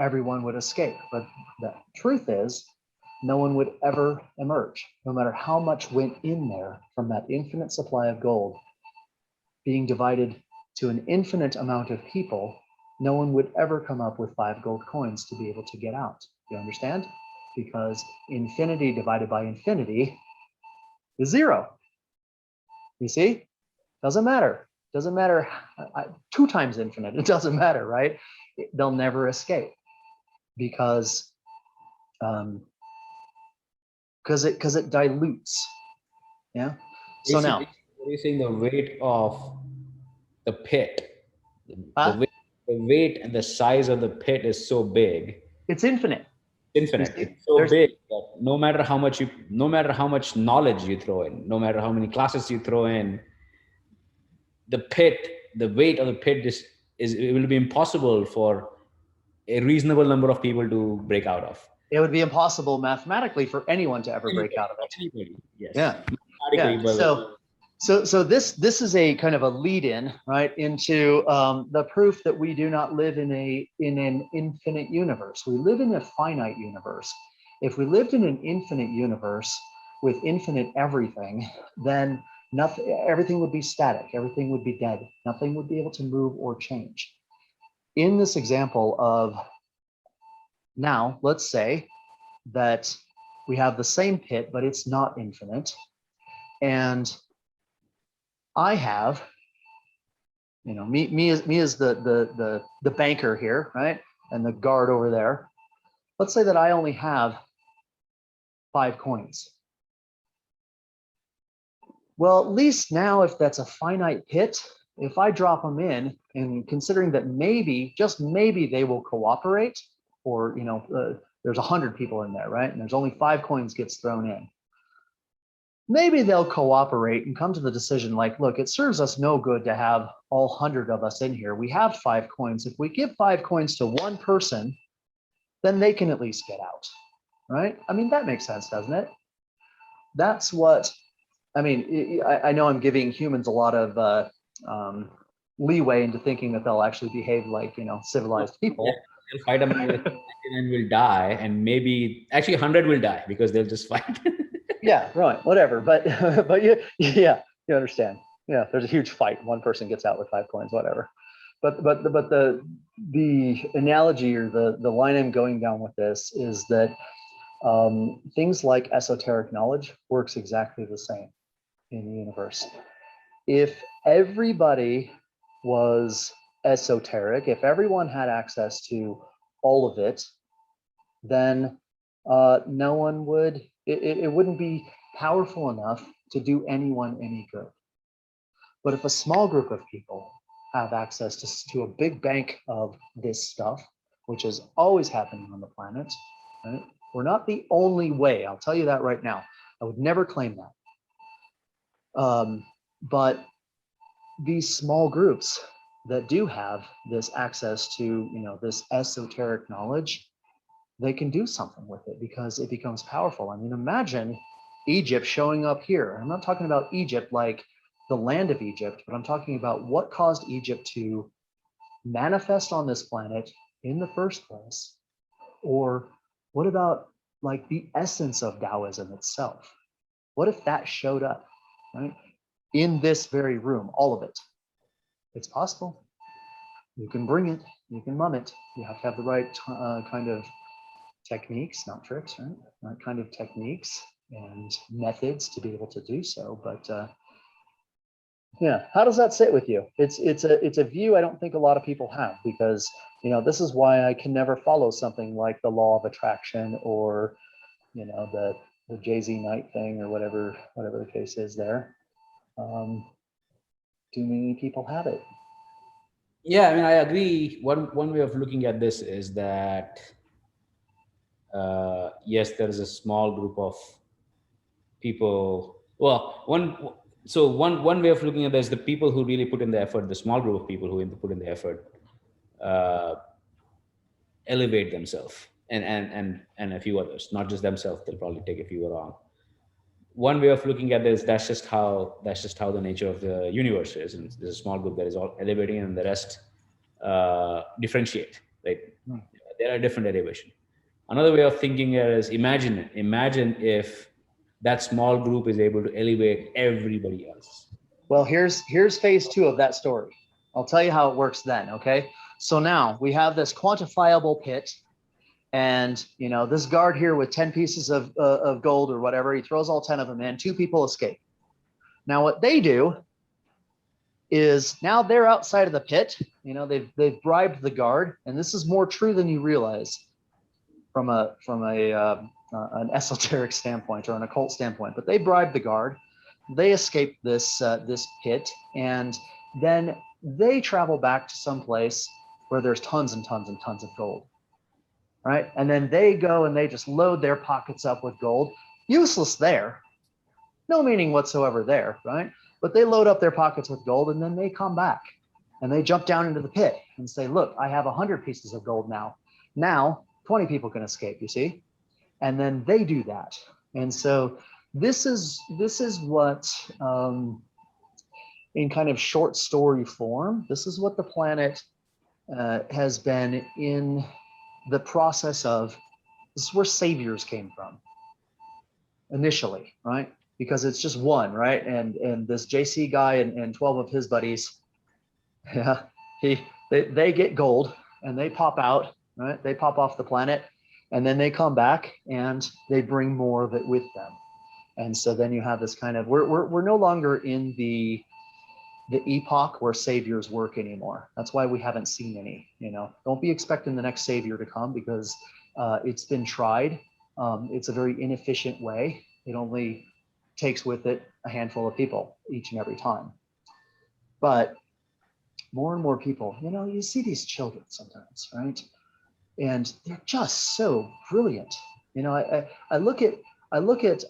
everyone would escape, but the truth is no one would ever emerge, no matter how much went in there from that infinite supply of gold being divided to an infinite amount of people. No one would ever come up with 5 gold coins to be able to get out. You understand? Because infinity divided by infinity is 0. You see? Doesn't matter. Doesn't matter. 2 times infinite. It doesn't matter, right? They'll never escape because it dilutes. Yeah. So now, What are you saying? The weight of the pit, huh? the weight and the size of the pit is so big. It's infinite. Infinite. It's so big that no matter how much knowledge you throw in, no matter how many classes you throw in, the weight of the pit it will be impossible for a reasonable number of people to break out of. It would be impossible mathematically for anyone to ever break out of it. Anybody, yes. Yeah. So this is a kind of a lead-in, right, into the proof that we do not live in an infinite universe. We live in a finite universe. If we lived in an infinite universe, with infinite everything, then everything would be static, everything would be dead, nothing would be able to move or change. In this example of now, let's say that we have the same pit, but it's not infinite. And I have, me as the banker here, right? And the guard over there. Let's say that I only have 5 coins. Well, at least now, if that's a finite pit, if I drop them in, and considering that maybe, just maybe, they will cooperate, or there's 100 people in there, right? And there's only 5 coins gets thrown in. Maybe they'll cooperate and come to the decision like, look, it serves us no good to have all 100 of us in here. We have 5 coins. If we give 5 coins to one person, then they can at least get out, right? I mean, that makes sense, doesn't it? That's what, I mean, I know I'm giving humans a lot of leeway into thinking that they'll actually behave like, civilized people. Yeah. They'll fight among 99 will die, and maybe actually 100 will die because they'll just fight. Yeah, right, whatever. But you understand. Yeah, there's a huge fight. One person gets out with 5 coins, whatever. But the analogy, or the line I'm going down with this, is that things like esoteric knowledge works exactly the same in the universe. If everybody was esoteric, if everyone had access to all of it, then no one would, it wouldn't be powerful enough to do anyone any good. But if a small group of people have access to a big bank of this stuff, which is always happening on the planet, right? We're not the only way, I'll tell you that right now. I would never claim that. But these small groups that do have this access to, this esoteric knowledge, they can do something with it because it becomes powerful. I mean, imagine Egypt showing up here. I'm not talking about Egypt like the land of Egypt, but I'm talking about what caused Egypt to manifest on this planet in the first place. Or what about like the essence of Taoism itself? What if that showed up, right? In this very room, all of it. It's possible. You can bring it, you can mum it. You have to have the right kind of techniques, not tricks, right? Right kind of techniques and methods to be able to do so. But yeah, how does that sit with you? It's a view I don't think a lot of people have, because this is why I can never follow something like the law of attraction, or the Jay-Z Knight thing, or whatever the case is there. Too many people have it. Yeah, I mean, I agree. One way of looking at this is that yes, there is a small group of people. Well, one way of looking at this is the people who really put in the effort, the small group of people who put in the effort, elevate themselves, and a few others, not just themselves. They'll probably take a few along. One way of looking at this, that's just how the nature of the universe is. And there's a small group that is all elevating, and the rest differentiate. Right? There are different elevation. Another way of thinking it is imagine if that small group is able to elevate everybody else. Well, here's phase 2 of that story. I'll tell you how it works then, okay? So now we have this quantifiable pit, and this guard here with 10 pieces of gold or whatever, he throws all 10 of them in, 2 people escape. Now what they do is, now they're outside of the pit, they've bribed the guard, and this is more true than you realize from an esoteric standpoint or an occult standpoint, but they bribed the guard. They escape this pit, and then they travel back to some place where there's tons and tons and tons of gold, right? And then they go and they just load their pockets up with gold. Useless there, no meaning whatsoever there, right? But they load up their pockets with gold, and then they come back and they jump down into the pit and say, look, I have 100 pieces of gold now. Now 20 people can escape, you see? And then they do that. And so this is what, in kind of short story form, this is what the planet has been in the process of. This is where saviors came from. initially, right? Because it's just one, right? And this JC guy and 12 of his buddies, yeah, they get gold and they pop out, right? They pop off the planet, and then they come back and they bring more of it with them. And so then you have this kind of, we're no longer in the epoch where saviors work anymore. That's why we haven't seen any. Don't be expecting the next savior to come, because it's been tried. It's a very inefficient way. It only takes with it a handful of people each and every time. But more and more people, you see these children sometimes, right? And they're just so brilliant. I look at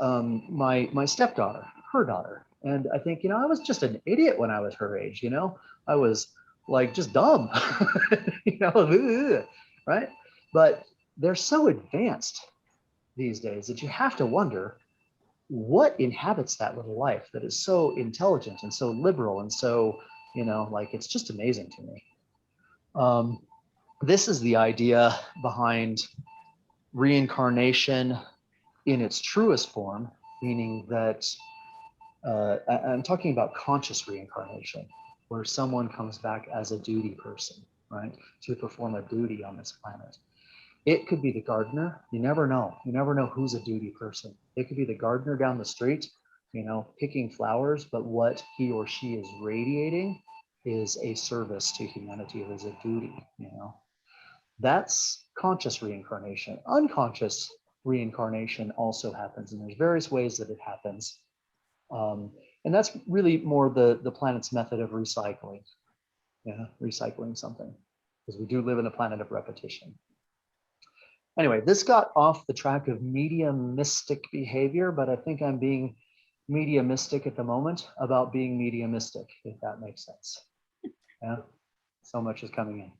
my stepdaughter, her daughter, and I think, I was just an idiot when I was her age. I was like just dumb, right? But they're so advanced these days that you have to wonder what inhabits that little life that is so intelligent and so liberal and so, it's just amazing to me. This is the idea behind reincarnation in its truest form, meaning that I'm talking about conscious reincarnation, where someone comes back as a duty person, right, to perform a duty on this planet. It could be the gardener. You never know. You never know who's a duty person. It could be the gardener down the street, picking flowers, but what he or she is radiating is a service to humanity. It is a duty, That's conscious reincarnation. Unconscious reincarnation also happens, and there's various ways that it happens. And that's really more the planet's method of recycling, recycling something, because we do live in a planet of repetition. Anyway, this got off the track of mediumistic behavior, but I think I'm being mediumistic at the moment about being mediumistic, if that makes sense. Yeah, so much is coming in.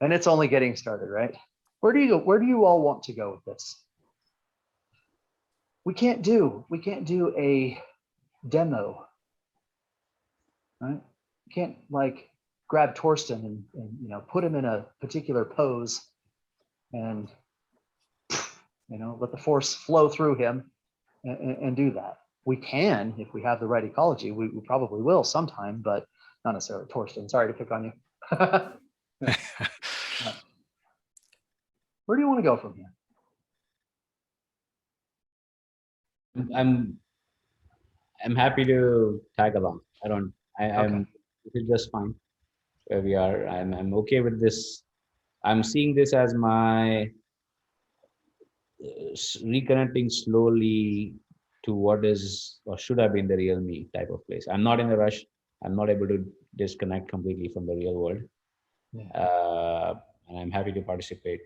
And it's only getting started, right? Where do you all want to go with this? We can't do a demo, right? You can't like grab Torsten and put him in a particular pose and let the force flow through him and do that. We can, if we have the right ecology. We probably will sometime, but not necessarily Torsten. Sorry to pick on you. Where do you want to go from here? I'm happy to tag along. I'm this is just fine where we are. I'm okay with this. I'm seeing this as my reconnecting slowly to what is or should have been the real me type of place. I'm not in a rush. I'm not able to disconnect completely from the real world. Yeah. And I'm happy to participate.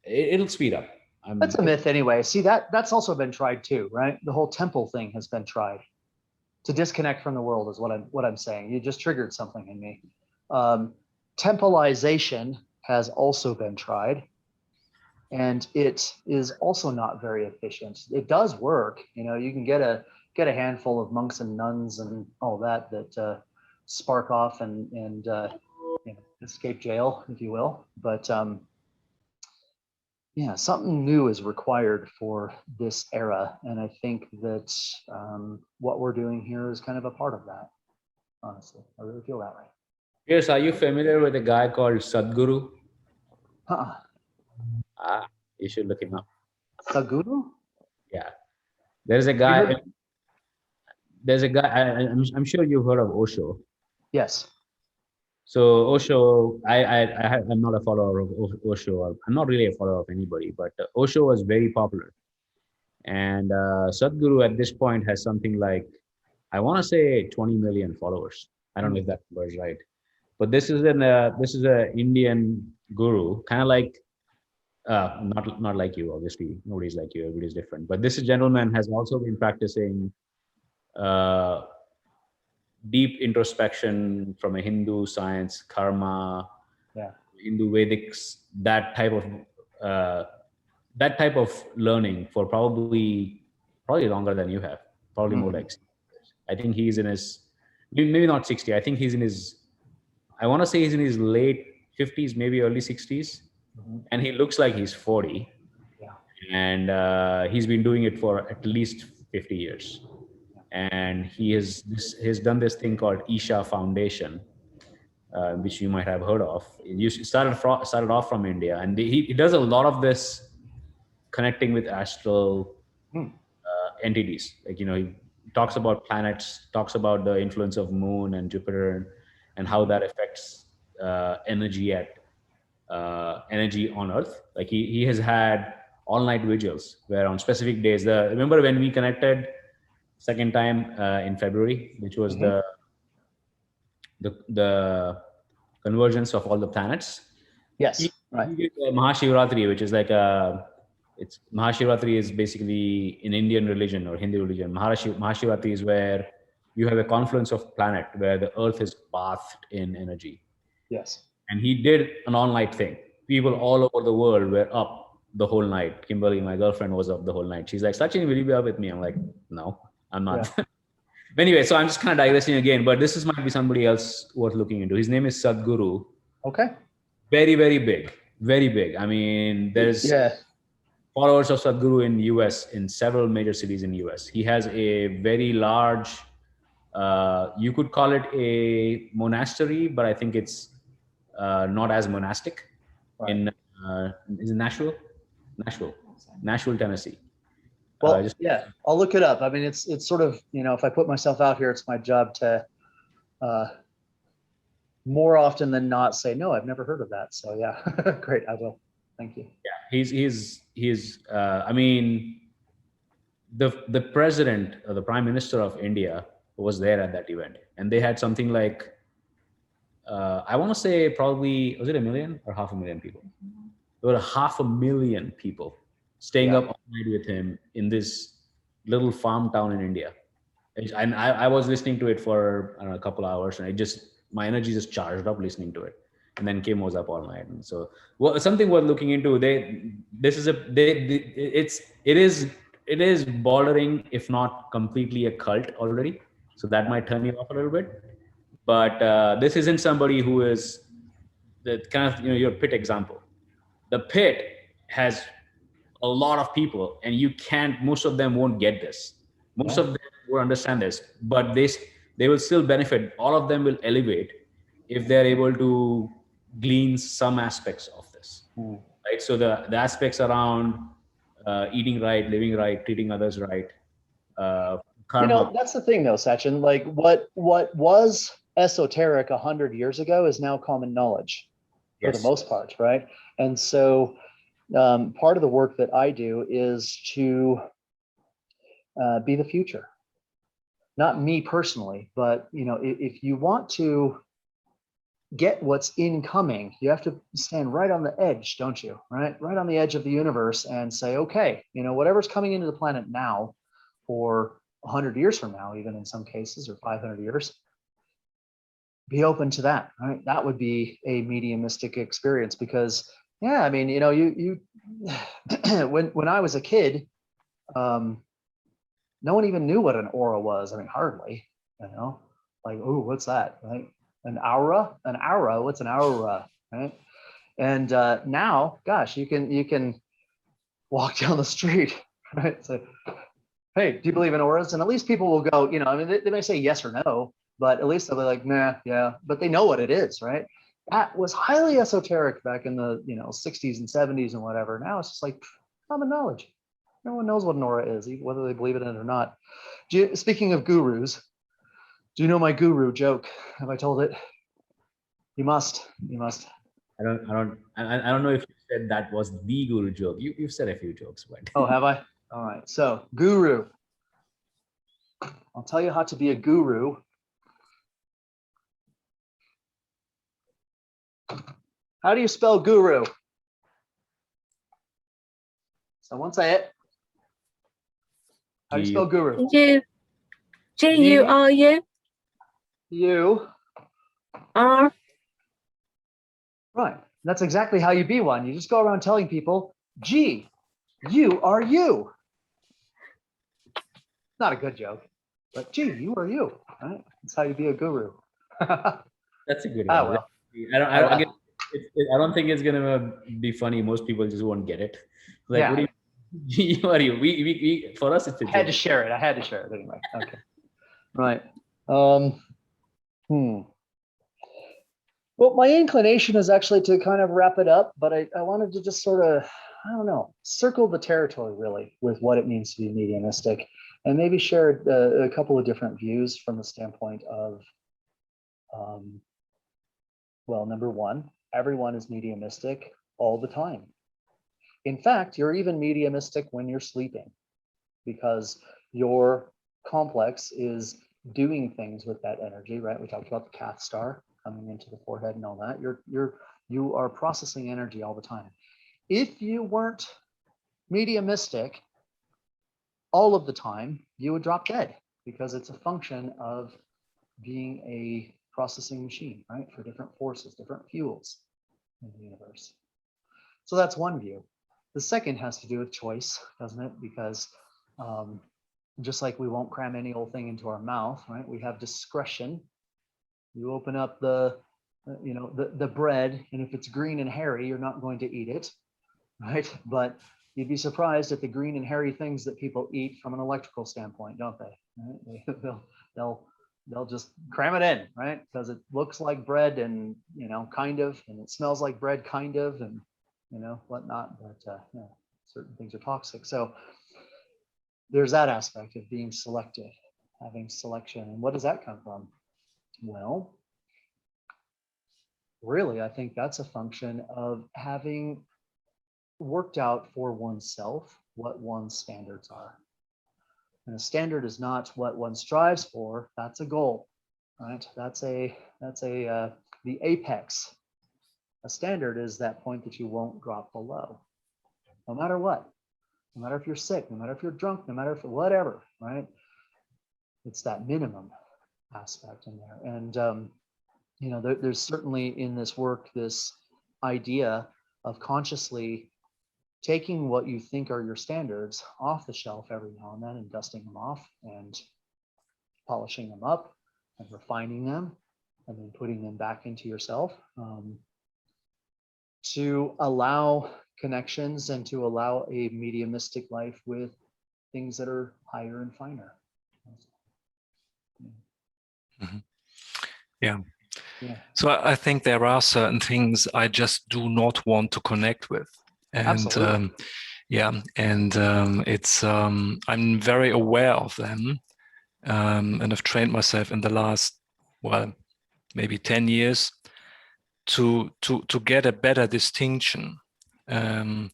It'll speed up. That's a myth anyway. See, that's also been tried too, right? The whole temple thing has been tried. To disconnect from the world is what I'm saying. You just triggered something in me. Templeization has also been tried, and it is also not very efficient. It does work. You can get a handful of monks and nuns and all that spark off and escape jail, if you will. But yeah, something new is required for this era, and I think that what we're doing here is kind of a part of that. Honestly, I really feel that way. Yes, are you familiar with a guy called Sadhguru? You should look him up. Sadhguru? Yeah, there's a guy. I'm sure you've heard of Osho. Yes. So Osho, I'm not a follower of Osho. I'm not really a follower of anybody, but Osho was very popular. And Sadhguru at this point has something like, I want to say 20 million followers. I don't know if that number is right. But this is an Indian guru, kind of like, not like you, obviously. Nobody's like you, everybody's different. But this gentleman has also been practicing deep introspection from a Hindu science, karma, Hindu Vedics, that type of learning for probably longer than you have, probably more like 60 years. I think he's in his, maybe not 60. I think he's in his, I want to say he's in his late 50s, maybe early 60s. And he looks like he's 40. and he's been doing it for at least 50 years. And he's done this thing called Isha Foundation, which you might have heard of. It started off from India, and he does a lot of this connecting with astral entities. Like, he talks about planets, talks about the influence of Moon and Jupiter, and how that affects energy on Earth. Like he has had all night vigils where on specific days. Remember when we connected second time in February, which was the convergence of all the planets. Yes, right. He did Mahashivratri, which is like Mahashivratri is basically in Indian religion or Hindu religion. Mahashivratri is where you have a confluence of planet where the Earth is bathed in energy. Yes. And he did an all-night thing. People all over the world were up the whole night. Kimberly, my girlfriend, was up the whole night. She's like, Sachin, will you be up with me? I'm like, no, I'm not. Yeah. Anyway, so I'm just kind of digressing again, but this might be somebody else worth looking into. His name is Sadhguru. Okay. Very, very big. Very big. I mean, there's followers of Sadhguru in US, in several major cities in US. He has a very large, you could call it a monastery, but I think it's not as monastic. Right. Is it Nashville, Tennessee. Well, I'll look it up. I mean, it's sort of, if I put myself out here, it's my job to more often than not say, no, I've never heard of that. So yeah, great. I will. Thank you. Yeah, he's I mean, the president or the prime minister of India was there at that event, and they had something like, I want to say probably, was it 1 million or 500,000 people? There were 500,000 people staying up all night with him in this little farm town in India. And I was listening to it for a couple of hours, and my energy just charged up listening to it. And then Kim was up all night. And so, something worth looking into. It is bordering, if not completely, a cult already. So that might turn you off a little bit. But this isn't somebody who is the kind of, your pit example. The pit has a lot of people, and most of them won't get this. Most of them will understand this, but they will still benefit. All of them will elevate if they're able to glean some aspects of this. Right? So the aspects around eating right, living right, treating others right. Karma. That's the thing though, Sachin, like what was esoteric 100 years ago is now common knowledge for the most part, right? And so part of the work that I do is to be the future. Not me personally, but if you want to get what's incoming, you have to stand right on the edge, don't you? Right on the edge of the universe and say, okay, whatever's coming into the planet now, or 100 years from now, even in some cases, or 500 years, be open to that, right? That would be a mediumistic experience because, I mean, you when I was a kid, no one even knew what an aura was. I mean, hardly, like, oh, what's that, right? An aura, what's an aura, right? And now, gosh, you can walk down the street, right? So, hey, do you believe in auras? And at least people will go, I mean, they may say yes or no, but at least they'll be like, nah, yeah, but they know what it is, right? That was highly esoteric back in the 60s and 70s and whatever. Now it's just like common knowledge. No one knows what an aura is, whether they believe it in it or not. Speaking of gurus, do you know my guru joke? Have I told it? You must. I don't know if you said that was the guru joke. You've said a few jokes, but oh, have I? All right. So guru. I'll tell you how to be a guru. How do you spell guru? Someone say it. How do you spell guru? G-U-R-U. U-R. Right. That's exactly how you be one. You just go around telling people, G, you are you. Not a good joke, but G, you are you. Right? That's how you be a guru. That's a good one. Oh, well. I don't think it's gonna be funny. Most people just won't get it. Like, what do you You are you. We for us it's a I had to joke. share it. I had to share it anyway. Okay. Right. Hmm. Well, my inclination is actually to kind of wrap it up, but I wanted to just sort of, I don't know, circle the territory really with what it means to be mediumistic, and maybe share a couple of different views from the standpoint of, well, number one, everyone is mediumistic all the time. In fact, you're even mediumistic when you're sleeping, because your complex is doing things with that energy, right? We talked about the Cath star coming into the forehead and all that. You are processing energy all the time. If you weren't mediumistic all of the time, you would drop dead, because it's a function of being a processing machine, right? For different forces, different fuels in the universe. So that's one view. The second has to do with choice, doesn't it? Because just like we won't cram any old thing into our mouth, right? We have discretion. You open up the bread, and if it's green and hairy, you're not going to eat it, right? But you'd be surprised at the green and hairy things that people eat from an electrical standpoint, don't they? Right? They'll just cram it in, right? Because it looks like bread, and kind of, and it smells like bread, kind of, and whatnot. But certain things are toxic. So there's that aspect of being selective, having selection. And what does that come from? Well, really, I think that's a function of having worked out for oneself what one's standards are. And a standard is not what one strives for, that's a goal, right? That's the apex. A standard is that point that you won't drop below, no matter what. No matter if you're sick, no matter if you're drunk, no matter if whatever, right? It's that minimum aspect in there. And, there's certainly in this work, this idea of consciously taking what you think are your standards off the shelf every now and then, and dusting them off and polishing them up and refining them, and then putting them back into yourself, to allow connections and to allow a mediumistic life with things that are higher and finer. Mm-hmm. Yeah. Yeah. So I think there are certain things I just do not want to connect with. And absolutely. it's I'm very aware of them, and I've trained myself in the last, well, maybe 10 years to get a better distinction, and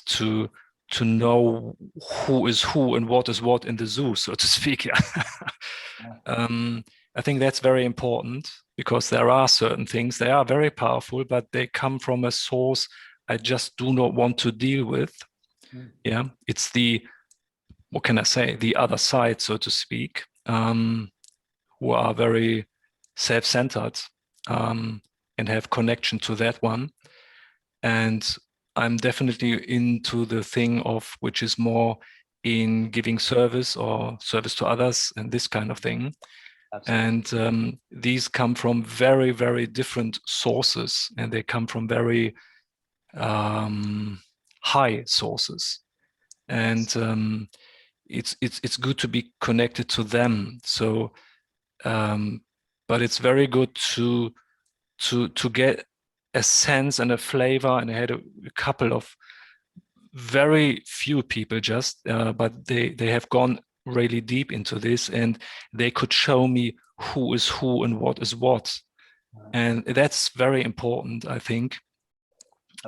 to know who is who and what is what in the zoo, so to speak. I think that's very important, because there are certain things, they are very powerful, but they come from a source I just do not want to deal with. Yeah, it's what can I say, the other side, so to speak, who are very self-centered, and have connection to that one. And I'm definitely into the thing of which is more in giving service or service to others and this kind of thing. Absolutely. And these come from very, very different sources, and they come from very high sources. And it's good to be connected to them. So, but it's very good to get a sense and a flavor. And I had a couple of very few people just, but they have gone really deep into this, and they could show me who is who and what is what. And that's very important, I think.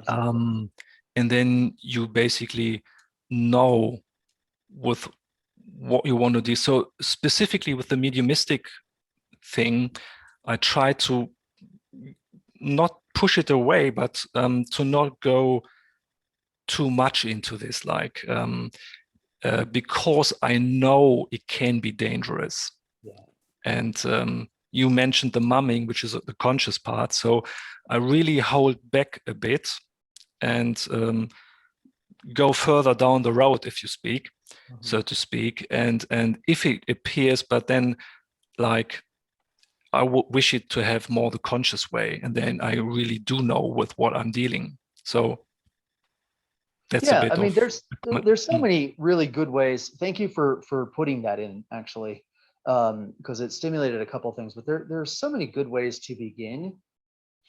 And then you basically know with what you want to do. So specifically with the mediumistic thing, I try to not push it away, but to not go too much into this, like because I know it can be dangerous. Yeah. And you mentioned the mumming, which is the conscious part. So I really hold back a bit and go further down the road, if you speak, so to speak. And if it appears, but then like I would wish it to have more the conscious way, and then I really do know with what I'm dealing. So That's a Yeah, bit I mean, of there's so many really good ways. Thank you for putting that in, actually, because it stimulated a couple things. But there's so many good ways to begin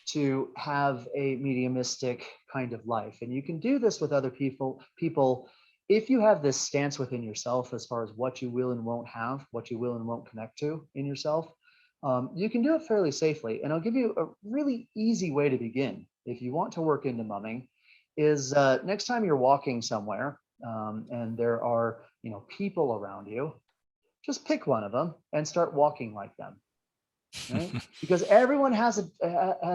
to have a mediumistic kind of life, and you can do this with other people. If you have this stance within yourself as far as what you will and won't have, what you will and won't connect to in yourself, you can do it fairly safely. And I'll give you a really easy way to begin if you want to work into mumming. Is next time you're walking somewhere and there are people around you, just pick one of them and start walking like them, right? Because everyone has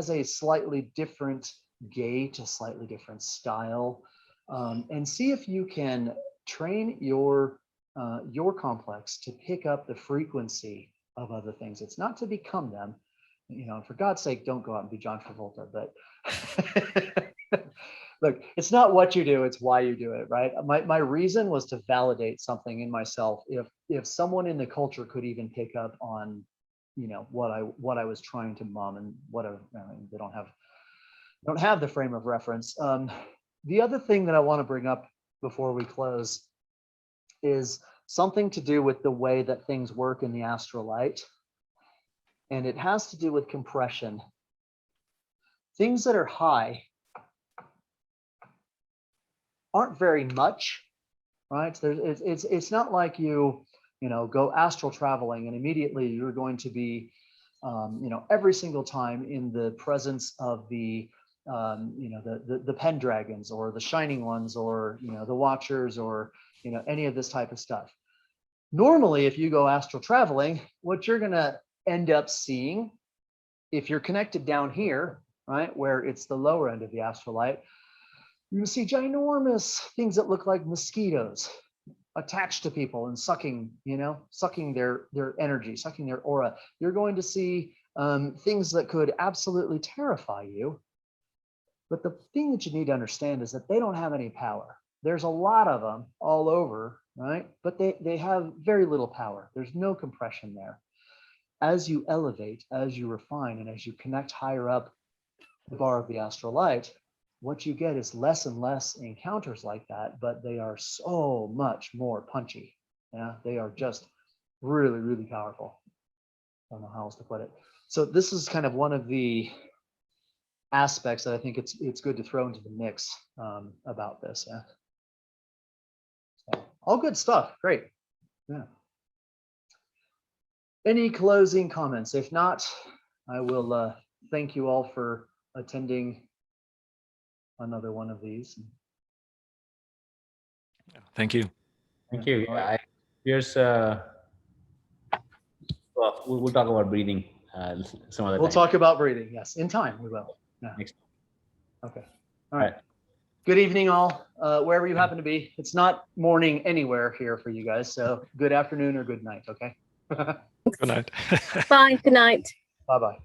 a slightly different gait, a slightly different style, and see if you can train your complex to pick up the frequency of other things. It's not to become them, for God's sake, don't go out and be John Travolta, but look, it's not what you do, it's why you do it, right? My reason was to validate something in myself. If someone in the culture could even pick up on, what I was trying to mum, and they don't have the frame of reference. The other thing that I want to bring up before we close is something to do with the way that things work in the astral light. And it has to do with compression. Things that are high aren't very much, right? It's not like you go astral traveling and immediately you're going to be, every single time in the presence of the Pendragons or the Shining Ones or the Watchers or any of this type of stuff. Normally, if you go astral traveling, what you're gonna end up seeing, if you're connected down here, right, where it's the lower end of the astral light, you're gonna see ginormous things that look like mosquitoes attached to people and sucking their energy, sucking their aura. You're going to see things that could absolutely terrify you. But the thing that you need to understand is that they don't have any power. There's a lot of them all over, right? But they have very little power. There's no compression there. As you elevate, as you refine, and as you connect higher up the bar of the astral light, what you get is less and less encounters like that, but they are so much more punchy. Yeah, they are just really, really powerful. I don't know how else to put it. So this is kind of one of the aspects that I think it's good to throw into the mix about this. Yeah. So, all good stuff. Great. Yeah. Any closing comments? If not, I will thank you all for attending another one of these. Thank you. Thank you. All right. Here's well, we'll talk about breathing some other We'll time. talk about breathing. Yes, in time we will. Yeah. Next. Okay. All right. Good evening, all, wherever you happen to be. It's not morning anywhere here for you guys, so good afternoon or good night. Okay. Good night. Bye. Good night. Bye-bye.